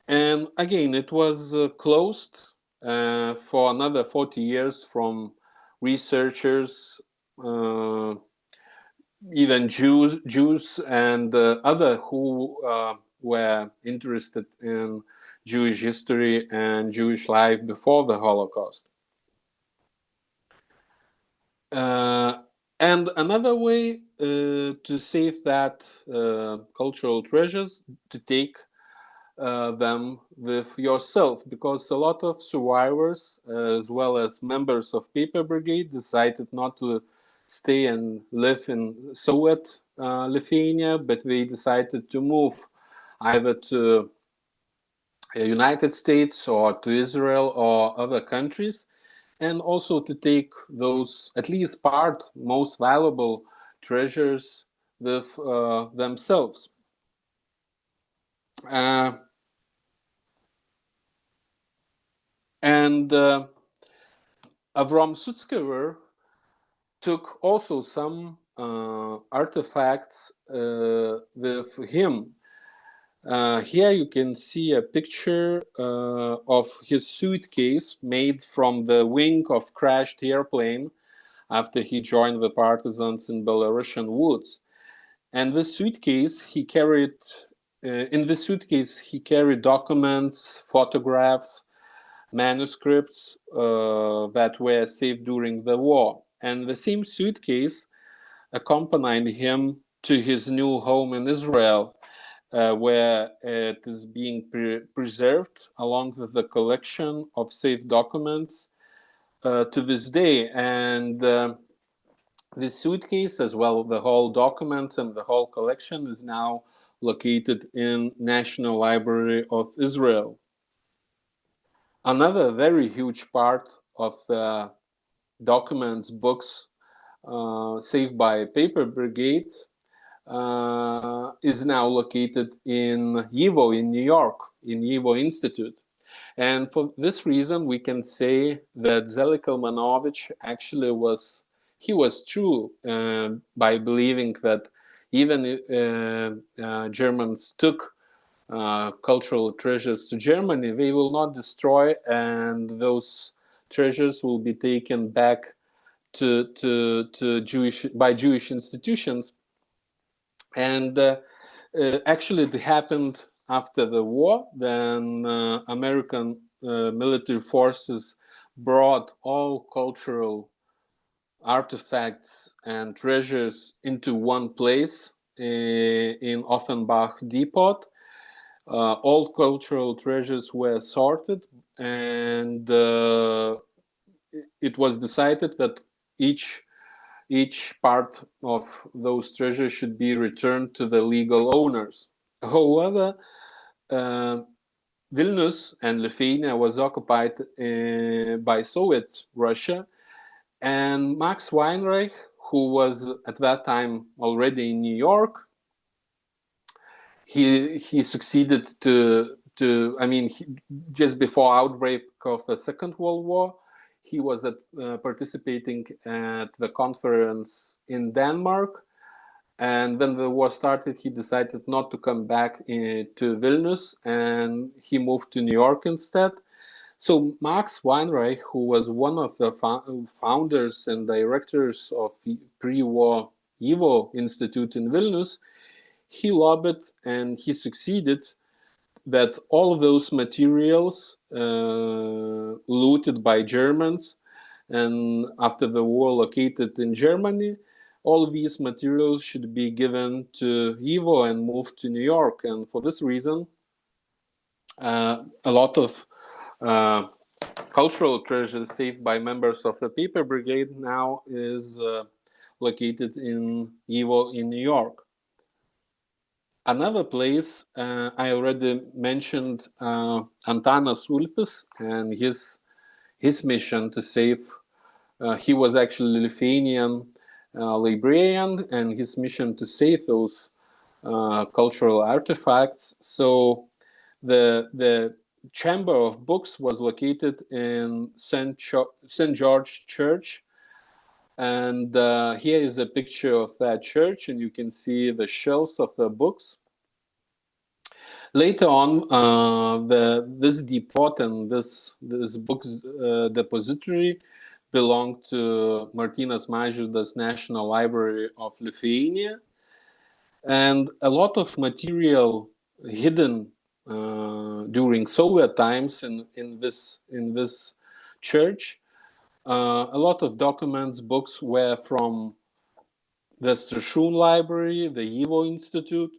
And again, it was closed for another 40 years from researchers, even Jews and other who were interested in Jewish history and Jewish life before the Holocaust. And another way to save that cultural treasures, to take them with yourself, because a lot of survivors, as well as members of Paper Brigade, decided not to stay and live in Soviet Lithuania, but they decided to move either to United States or to Israel or other countries, and also to take those at least part most valuable treasures with themselves. Uh, and Avram Sutzkever took also some artifacts with him. Here you can see a picture of his suitcase made from the wing of crashed airplane after he joined the partisans in Belarusian woods. And this suitcase he carried, in this suitcase he carried documents, photographs, manuscripts that were saved during the war. And the same suitcase accompanied him to his new home in Israel, where it is being preserved along with the collection of saved documents to this day. And this suitcase, as well as the whole documents and the whole collection, is now located in National Library of Israel. Another very huge part of documents, books saved by Paper Brigade is now located in YIVO in New York, in YIVO Institute. And for this reason, we can say that Zelig Kalmanovich actually was true by believing that even Germans took cultural treasures to Germany, they will not destroy, and those treasures will be taken back to Jewish institutions. And actually, it happened after the war. Then American military forces brought all cultural artifacts and treasures into one place in Offenbach Depot. All cultural treasures were sorted, and it was decided that each part of those treasures should be returned to the legal owners. However, Vilnius and Lithuania was occupied by Soviet Russia, and Max Weinreich, who was at that time already in New York, he succeeded just before outbreak of the Second World War, he was participating at the conference in Denmark. And when the war started, he decided not to come back to Vilnius, and he moved to New York instead. So Max Weinreich, who was one of the founders and directors of the pre-war YIVO Institute in Vilnius, he lobbied and he succeeded that all of those materials looted by Germans and after the war located in Germany, all of these materials should be given to YIVO and moved to New York. And for this reason, a lot of cultural treasures saved by members of the Paper Brigade now is located in YIVO in New York. Another place I already mentioned, Antanas Ulpis and his mission to save. He was actually Lithuanian librarian, and his mission to save those cultural artifacts. So the chamber of books was located in St. George Church. And here is a picture of that church, and you can see the shelves of the books. Later on, this depot and this books depository belonged to Martynas Mažvydas National Library of Lithuania, and a lot of material hidden during Soviet times in this church. A lot of documents, books were from the Strashun Library, the YIVO Institute,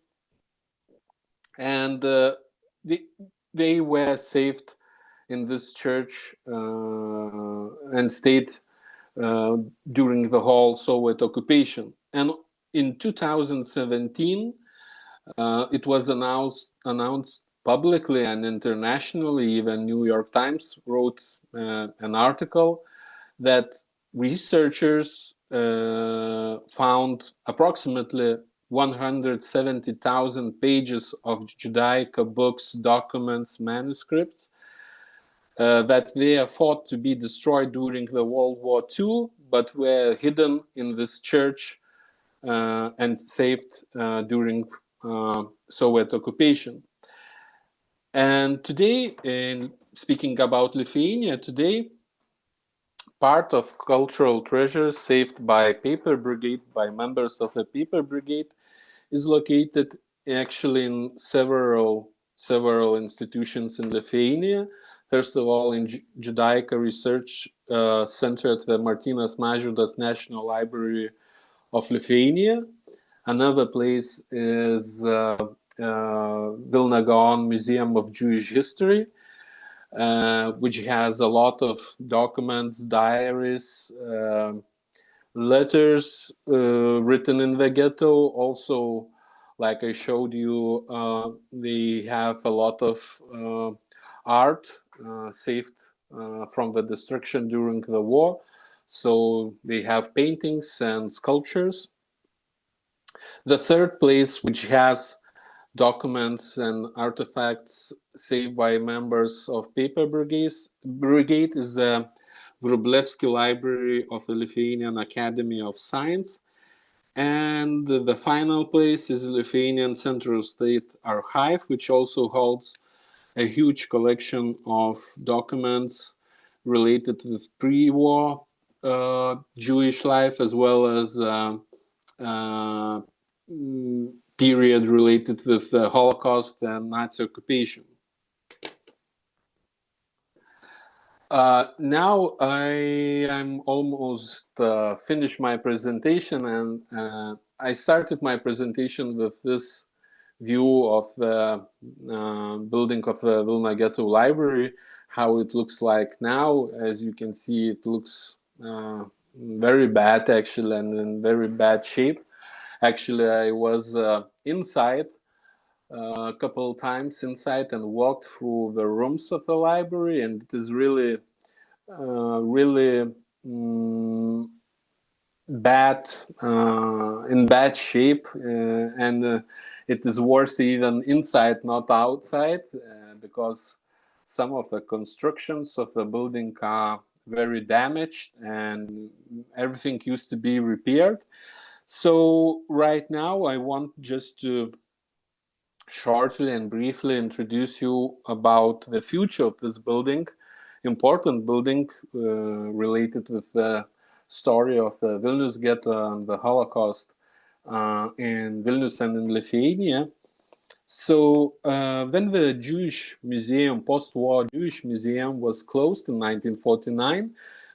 and they were saved in this church and stayed during the whole Soviet occupation. And in 2017, it was announced publicly and internationally. Even New York Times wrote an article that researchers found approximately 170,000 pages of Judaica books, documents, manuscripts that were thought to be destroyed during the World War II, but were hidden in this church and saved during Soviet occupation. And today, in speaking about Lithuania, today, part of cultural treasure saved by Paper Brigade, by members of the Paper Brigade, is located actually in several institutions in Lithuania. First of all, in Judaica Research Center at the Martynas Mažvydas National Library of Lithuania. Another place is Vilna Ghetto Museum of Jewish History, which has a lot of documents, diaries, letters written in the ghetto. Also, like I showed you, they have a lot of art saved from the destruction during the war. So they have paintings and sculptures. The third place, which has documents and artifacts saved by members of Paper Brigade, is the Wróblewski Library of the Lithuanian Academy of Science. And the final place is the Lithuanian Central State Archive, which also holds a huge collection of documents related with pre-war Jewish life, as well as period related with the Holocaust and Nazi occupation. Now I am almost finished my presentation, and I started my presentation with this view of the building of the Vilna Ghetto Library, how it looks like now. As you can see, it looks very bad actually, and in very bad shape. Actually, I was inside a couple of times inside and walked through the rooms of the library, and it is really bad, in bad shape, and it is worse even inside, not outside, because some of the constructions of the building are very damaged and everything used to be repaired. So right now I want just to shortly and briefly introduce you about the future of this building, important building related with the story of the Vilnius Ghetto and the Holocaust in Vilnius and in Lithuania. So when the Jewish Museum, post-war Jewish Museum, was closed in 1949,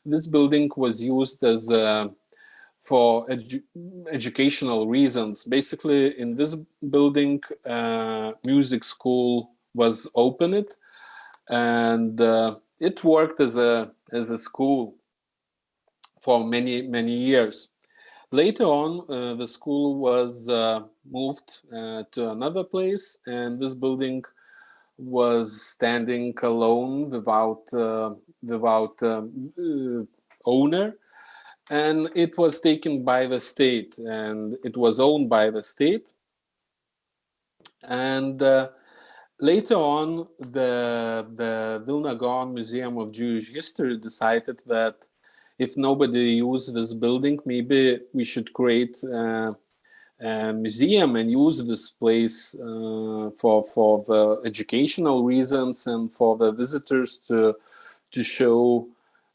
this building was used as for educational reasons. Basically, in this building, music school was opened, and it worked as a school for many years. Later on, the school was moved to another place, and this building was standing alone without owner. And it was taken by the state, and it was owned by the state. And later on, the Vilna Ghetto Museum of Jewish History decided that if nobody used this building, maybe we should create a museum and use this place for the educational reasons and for the visitors to show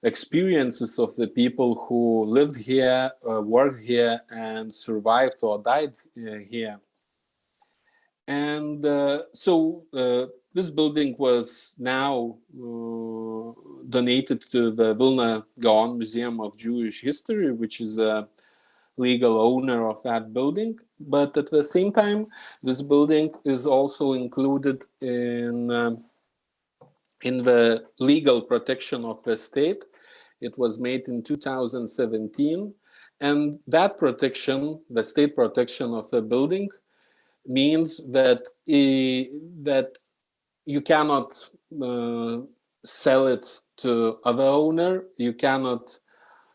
experiences of the people who lived here, worked here, and survived or died here. And so this building was now donated to the Vilna Ghetto Museum of Jewish History, which is a legal owner of that building. But at the same time, this building is also included in the legal protection of the state. It was made in 2017. And that protection, the state protection of the building, means that that you cannot sell it to other owner. You cannot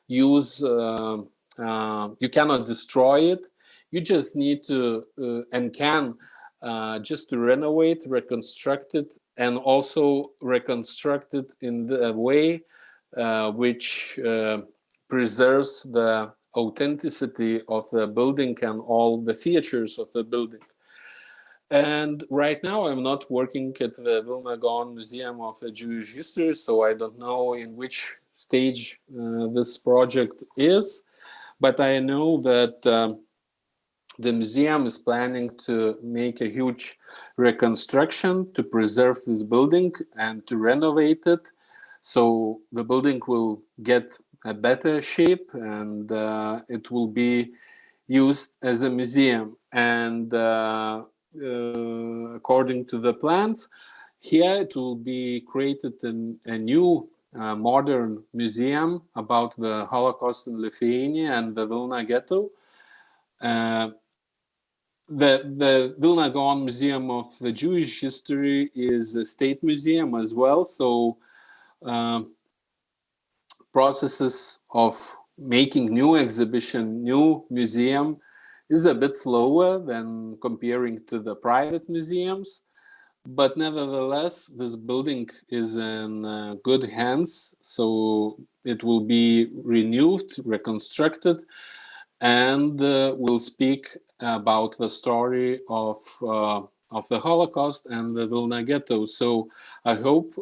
use, you cannot destroy it. You just need to and can just to renovate, reconstruct it, and also reconstruct it in the way which preserves the authenticity of the building and all the features of the building. And right now I'm not working at the Vilna Ghetto Museum of Jewish History, so I don't know in which stage this project is, but I know that the museum is planning to make a huge reconstruction to preserve this building and to renovate it. So the building will get a better shape, and it will be used as a museum. And according to the plans, here it will be created a new modern museum about the Holocaust in Lithuania and the Vilna Ghetto. The Vilna Ghetto Museum of the Jewish History is a state museum as well, so processes of making new exhibition, new museum is a bit slower than comparing to the private museums. But nevertheless, this building is in good hands, so it will be renewed, reconstructed, and will speak about the story of the Holocaust and the Vilna Ghetto. So I hope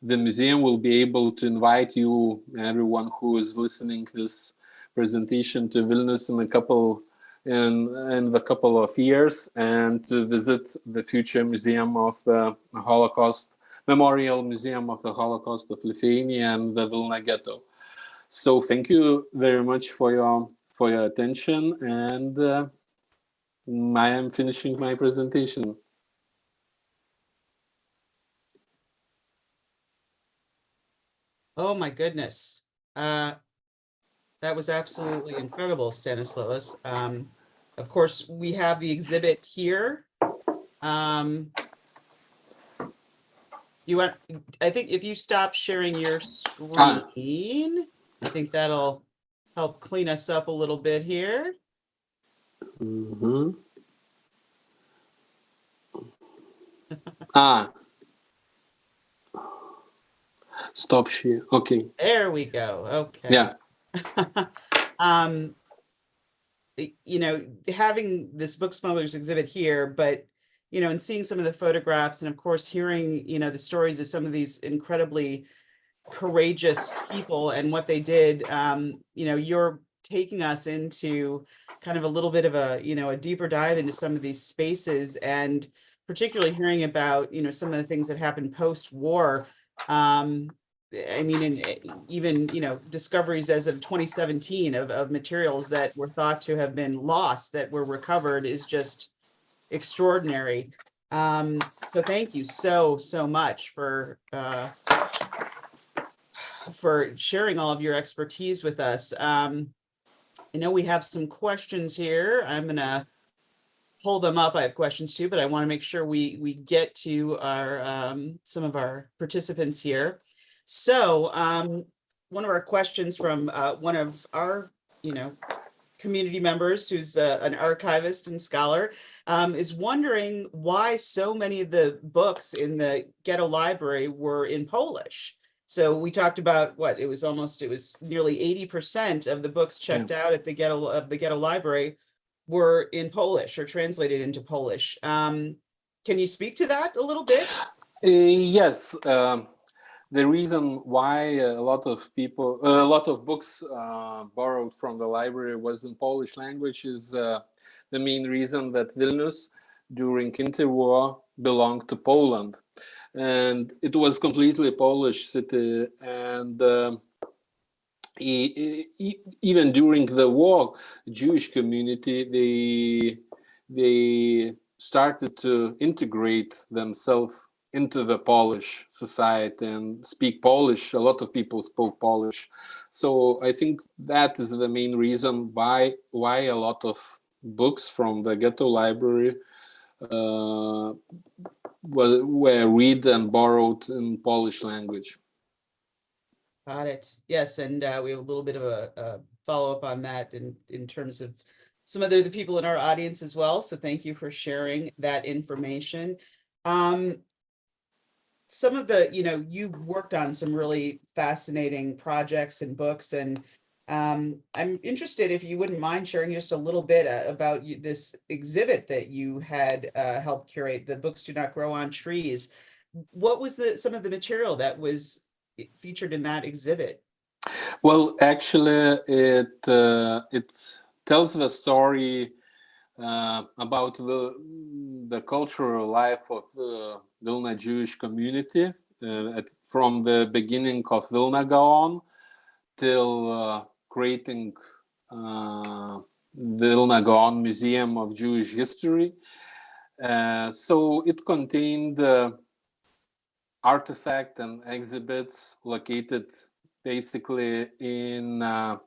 the museum will be able to invite you, everyone who is listening this presentation, to Vilnius in the couple of years, and to visit the future museum of the Holocaust, Memorial Museum of the Holocaust of Lithuania and the Vilna Ghetto. So thank you very much for your attention, and I am finishing my presentation. Oh my goodness. That was absolutely incredible, Stanislaus. Of course, we have the exhibit here. You want, I think if you stop sharing your screen, I think that'll help clean us up a little bit here. Stop share. Okay. There we go. Okay. Yeah. You know, having this book smugglers exhibit here, but you know, and seeing some of the photographs, and of course hearing, you know, the stories of some of these incredibly courageous people and what they did, you know, you're taking us into kind of a little bit of a, you know, a deeper dive into some of these spaces, and particularly hearing about, you know, some of the things that happened post-war. I mean, and even, you know, discoveries as of 2017 of materials that were thought to have been lost that were recovered is just extraordinary. So thank you so much for sharing all of your expertise with us. I know we have some questions here. I'm gonna pull them up. I have questions too, but I want to make sure we get to our some of our participants here. So one of our questions from one of our, you know, community members who's an archivist and scholar is wondering why so many of the books in the ghetto library were in Polish. So we talked about what it was nearly 80% of the books checked out at the ghetto library were in Polish or translated into Polish. Can you speak to that a little bit? Yes. The reason why a lot of books borrowed from the library was in Polish language is the main reason that Vilnius during interwar belonged to Poland, and it was completely Polish city. And even during the war, Jewish community, they started to integrate themselves into the Polish society and speak Polish. A lot of people spoke Polish. So I think that is the main reason why a lot of books from the ghetto library were read and borrowed in Polish language. Got it. Yes, and we have a little bit of a follow-up on that in terms of some other the people in our audience as well. So thank you for sharing that information. Some of the, you've worked on some really fascinating projects and books, and I'm interested if you wouldn't mind sharing just a little bit about this exhibit that you had helped curate, The Books Do Not Grow on Trees. What was some of the material that was featured in that exhibit? Well, actually, it tells the story about the cultural life of the Vilna Jewish community from the beginning of Vilna Gaon till creating Vilna Gaon Museum of Jewish History. So it contained artifacts and exhibits located basically in the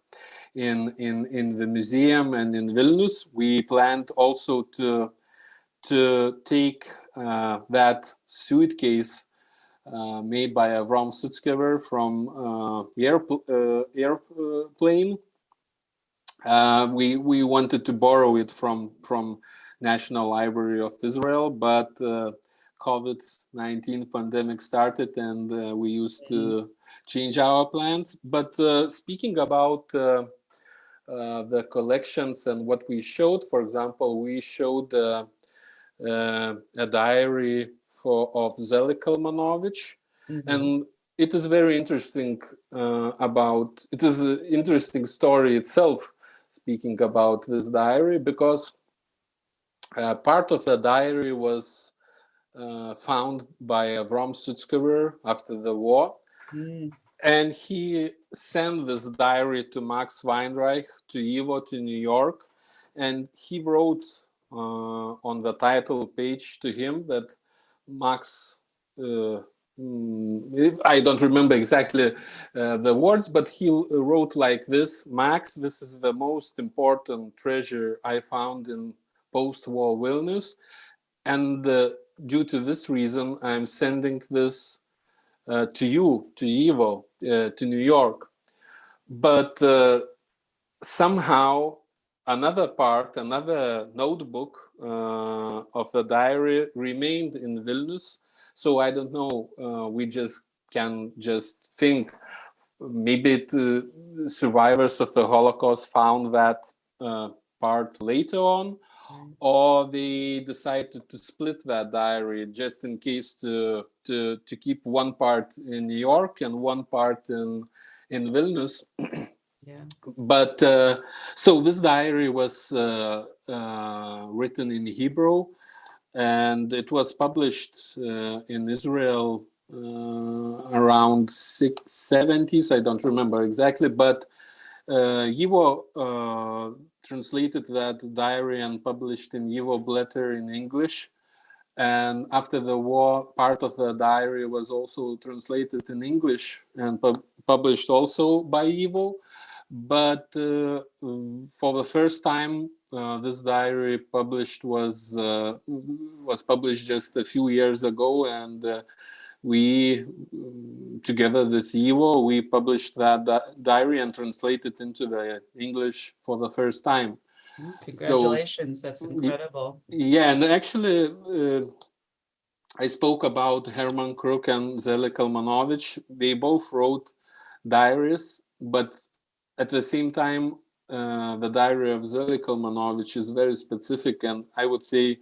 museum and in Vilnius. We planned also to take that suitcase made by Avram Sutzkever from airplane. We wanted to borrow it from National Library of Israel, but COVID-19 pandemic started and we used to change our plans. But speaking about the collections and what we showed, for example, we showed a diary of Zeli Kalmanovich, and it is very interesting it is an interesting story itself, speaking about this diary, because part of the diary was found by Avram Sutzkever after the war. And he sent this diary to Max Weinreich, to YIVO, to New York. And he wrote on the title page to him that Max, I don't remember exactly the words, but he wrote like this: Max, this is the most important treasure I found in post-war Vilnius. And due to this reason, I'm sending this to you, to YIVO, to New York. But somehow another notebook of the diary remained in Vilnius. So I don't know, we can just think maybe survivors of the Holocaust found that part later on, or they decided to split that diary just in case to keep one part in New York and one part in Vilnius. Yeah. But so this diary was written in Hebrew, and it was published in Israel around 670s. I don't remember exactly, but YIVO translated that diary and published in YIVO Blätter in English. And after the war, part of the diary was also translated in English and published also by YIVO. But for the first time, this diary was published just a few years ago, and we, together with YIVO, we published that diary and translated into the English for the first time. Congratulations, that's incredible. Yeah, and actually, I spoke about Herman Kruk and Zeli Kalmanovich. They both wrote diaries, but at the same time, the diary of Zeli Kalmanovich is very specific, and I would say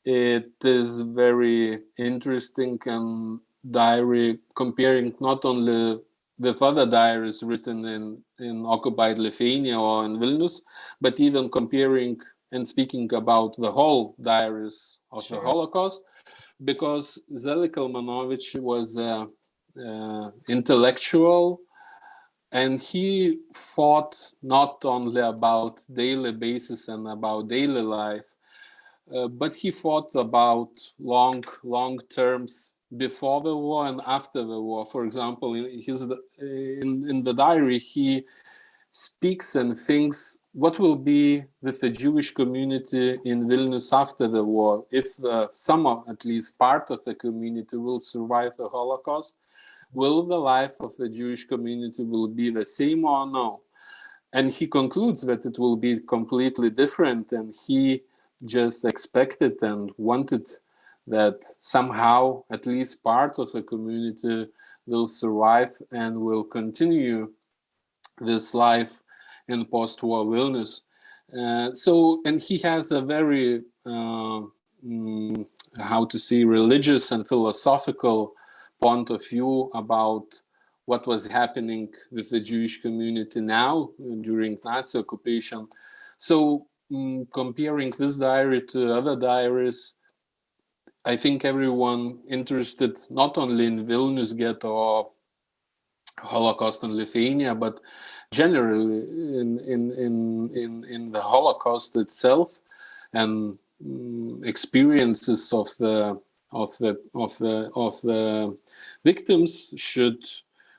it is very interesting and diary comparing not only with other diaries written in occupied Lithuania or in Vilnius, but even comparing and speaking about the whole diaries of the Holocaust, because Zeli Kalmanovich was an intellectual And he thought not only about daily basis and about daily life, but he thought about long terms before the war and after the war. For example, in the diary, he speaks and thinks what will be with the Jewish community in Vilnius after the war, if some of, at least part of the community will survive the Holocaust. Will the life of the Jewish community will be the same or no? And he concludes that it will be completely different, and he just expected and wanted that somehow at least part of the community will survive and will continue this life in post-war Vilnius. And he has a very, how to say, religious and philosophical point of view about what was happening with the Jewish community now during Nazi occupation. So comparing this diary to other diaries, I think everyone interested not only in Vilnius ghetto or Holocaust in Lithuania, but generally in the Holocaust itself, and experiences of the victims should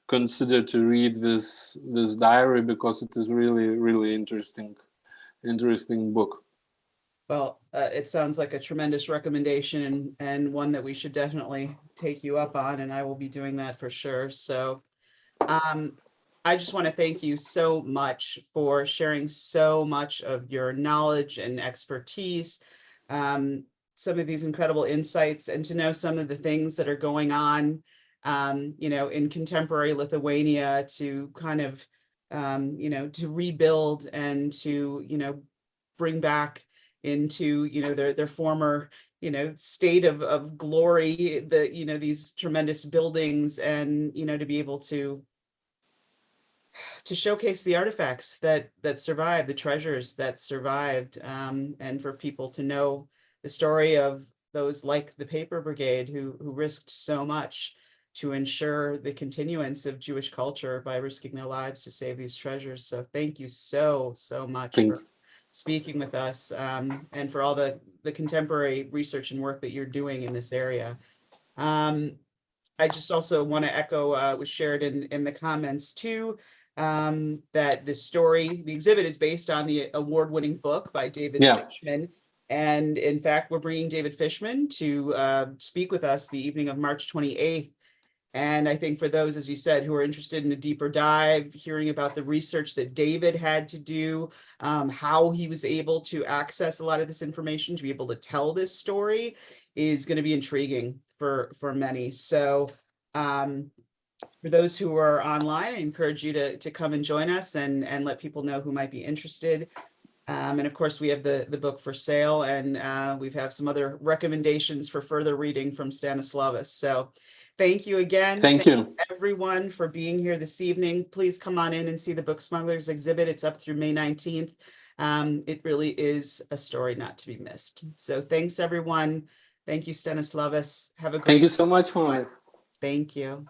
consider to read this diary, because it is really interesting book. Well, it sounds like a tremendous recommendation, and one that we should definitely take you up on, and I will be doing that for sure. So I just want to thank you so much for sharing so much of your knowledge and expertise, some of these incredible insights, and to know some of the things that are going on, in contemporary Lithuania, to kind of, to rebuild and to, bring back into, their former, state of glory, these tremendous buildings, and, to be able to showcase the artifacts that survived, the treasures that survived, and for people to know the story of those like the Paper Brigade who risked so much to ensure the continuance of Jewish culture by risking their lives to save these treasures. So thank you so much for speaking with us, and for all the contemporary research and work that you're doing in this area. I just also want to echo what was shared in the comments too, that the exhibit is based on the award-winning book by David Fishman. And in fact, we're bringing David Fishman to speak with us the evening of March 28th. And I think for those, as you said, who are interested in a deeper dive, hearing about the research that David had to do, how he was able to access a lot of this information to be able to tell this story, is going to be intriguing for many. So for those who are online, I encourage you to come and join us, and let people know who might be interested. And of course, we have the book for sale, and we have some other recommendations for further reading from Stanislavas. So thank you again. Thank you everyone for being here this evening. Please come on in and see the Book Smugglers exhibit. It's up through May 19th. It really is a story not to be missed. So thanks, everyone. Thank you, Stanislavas. Have a great. Thank you so much, Mike. Thank you.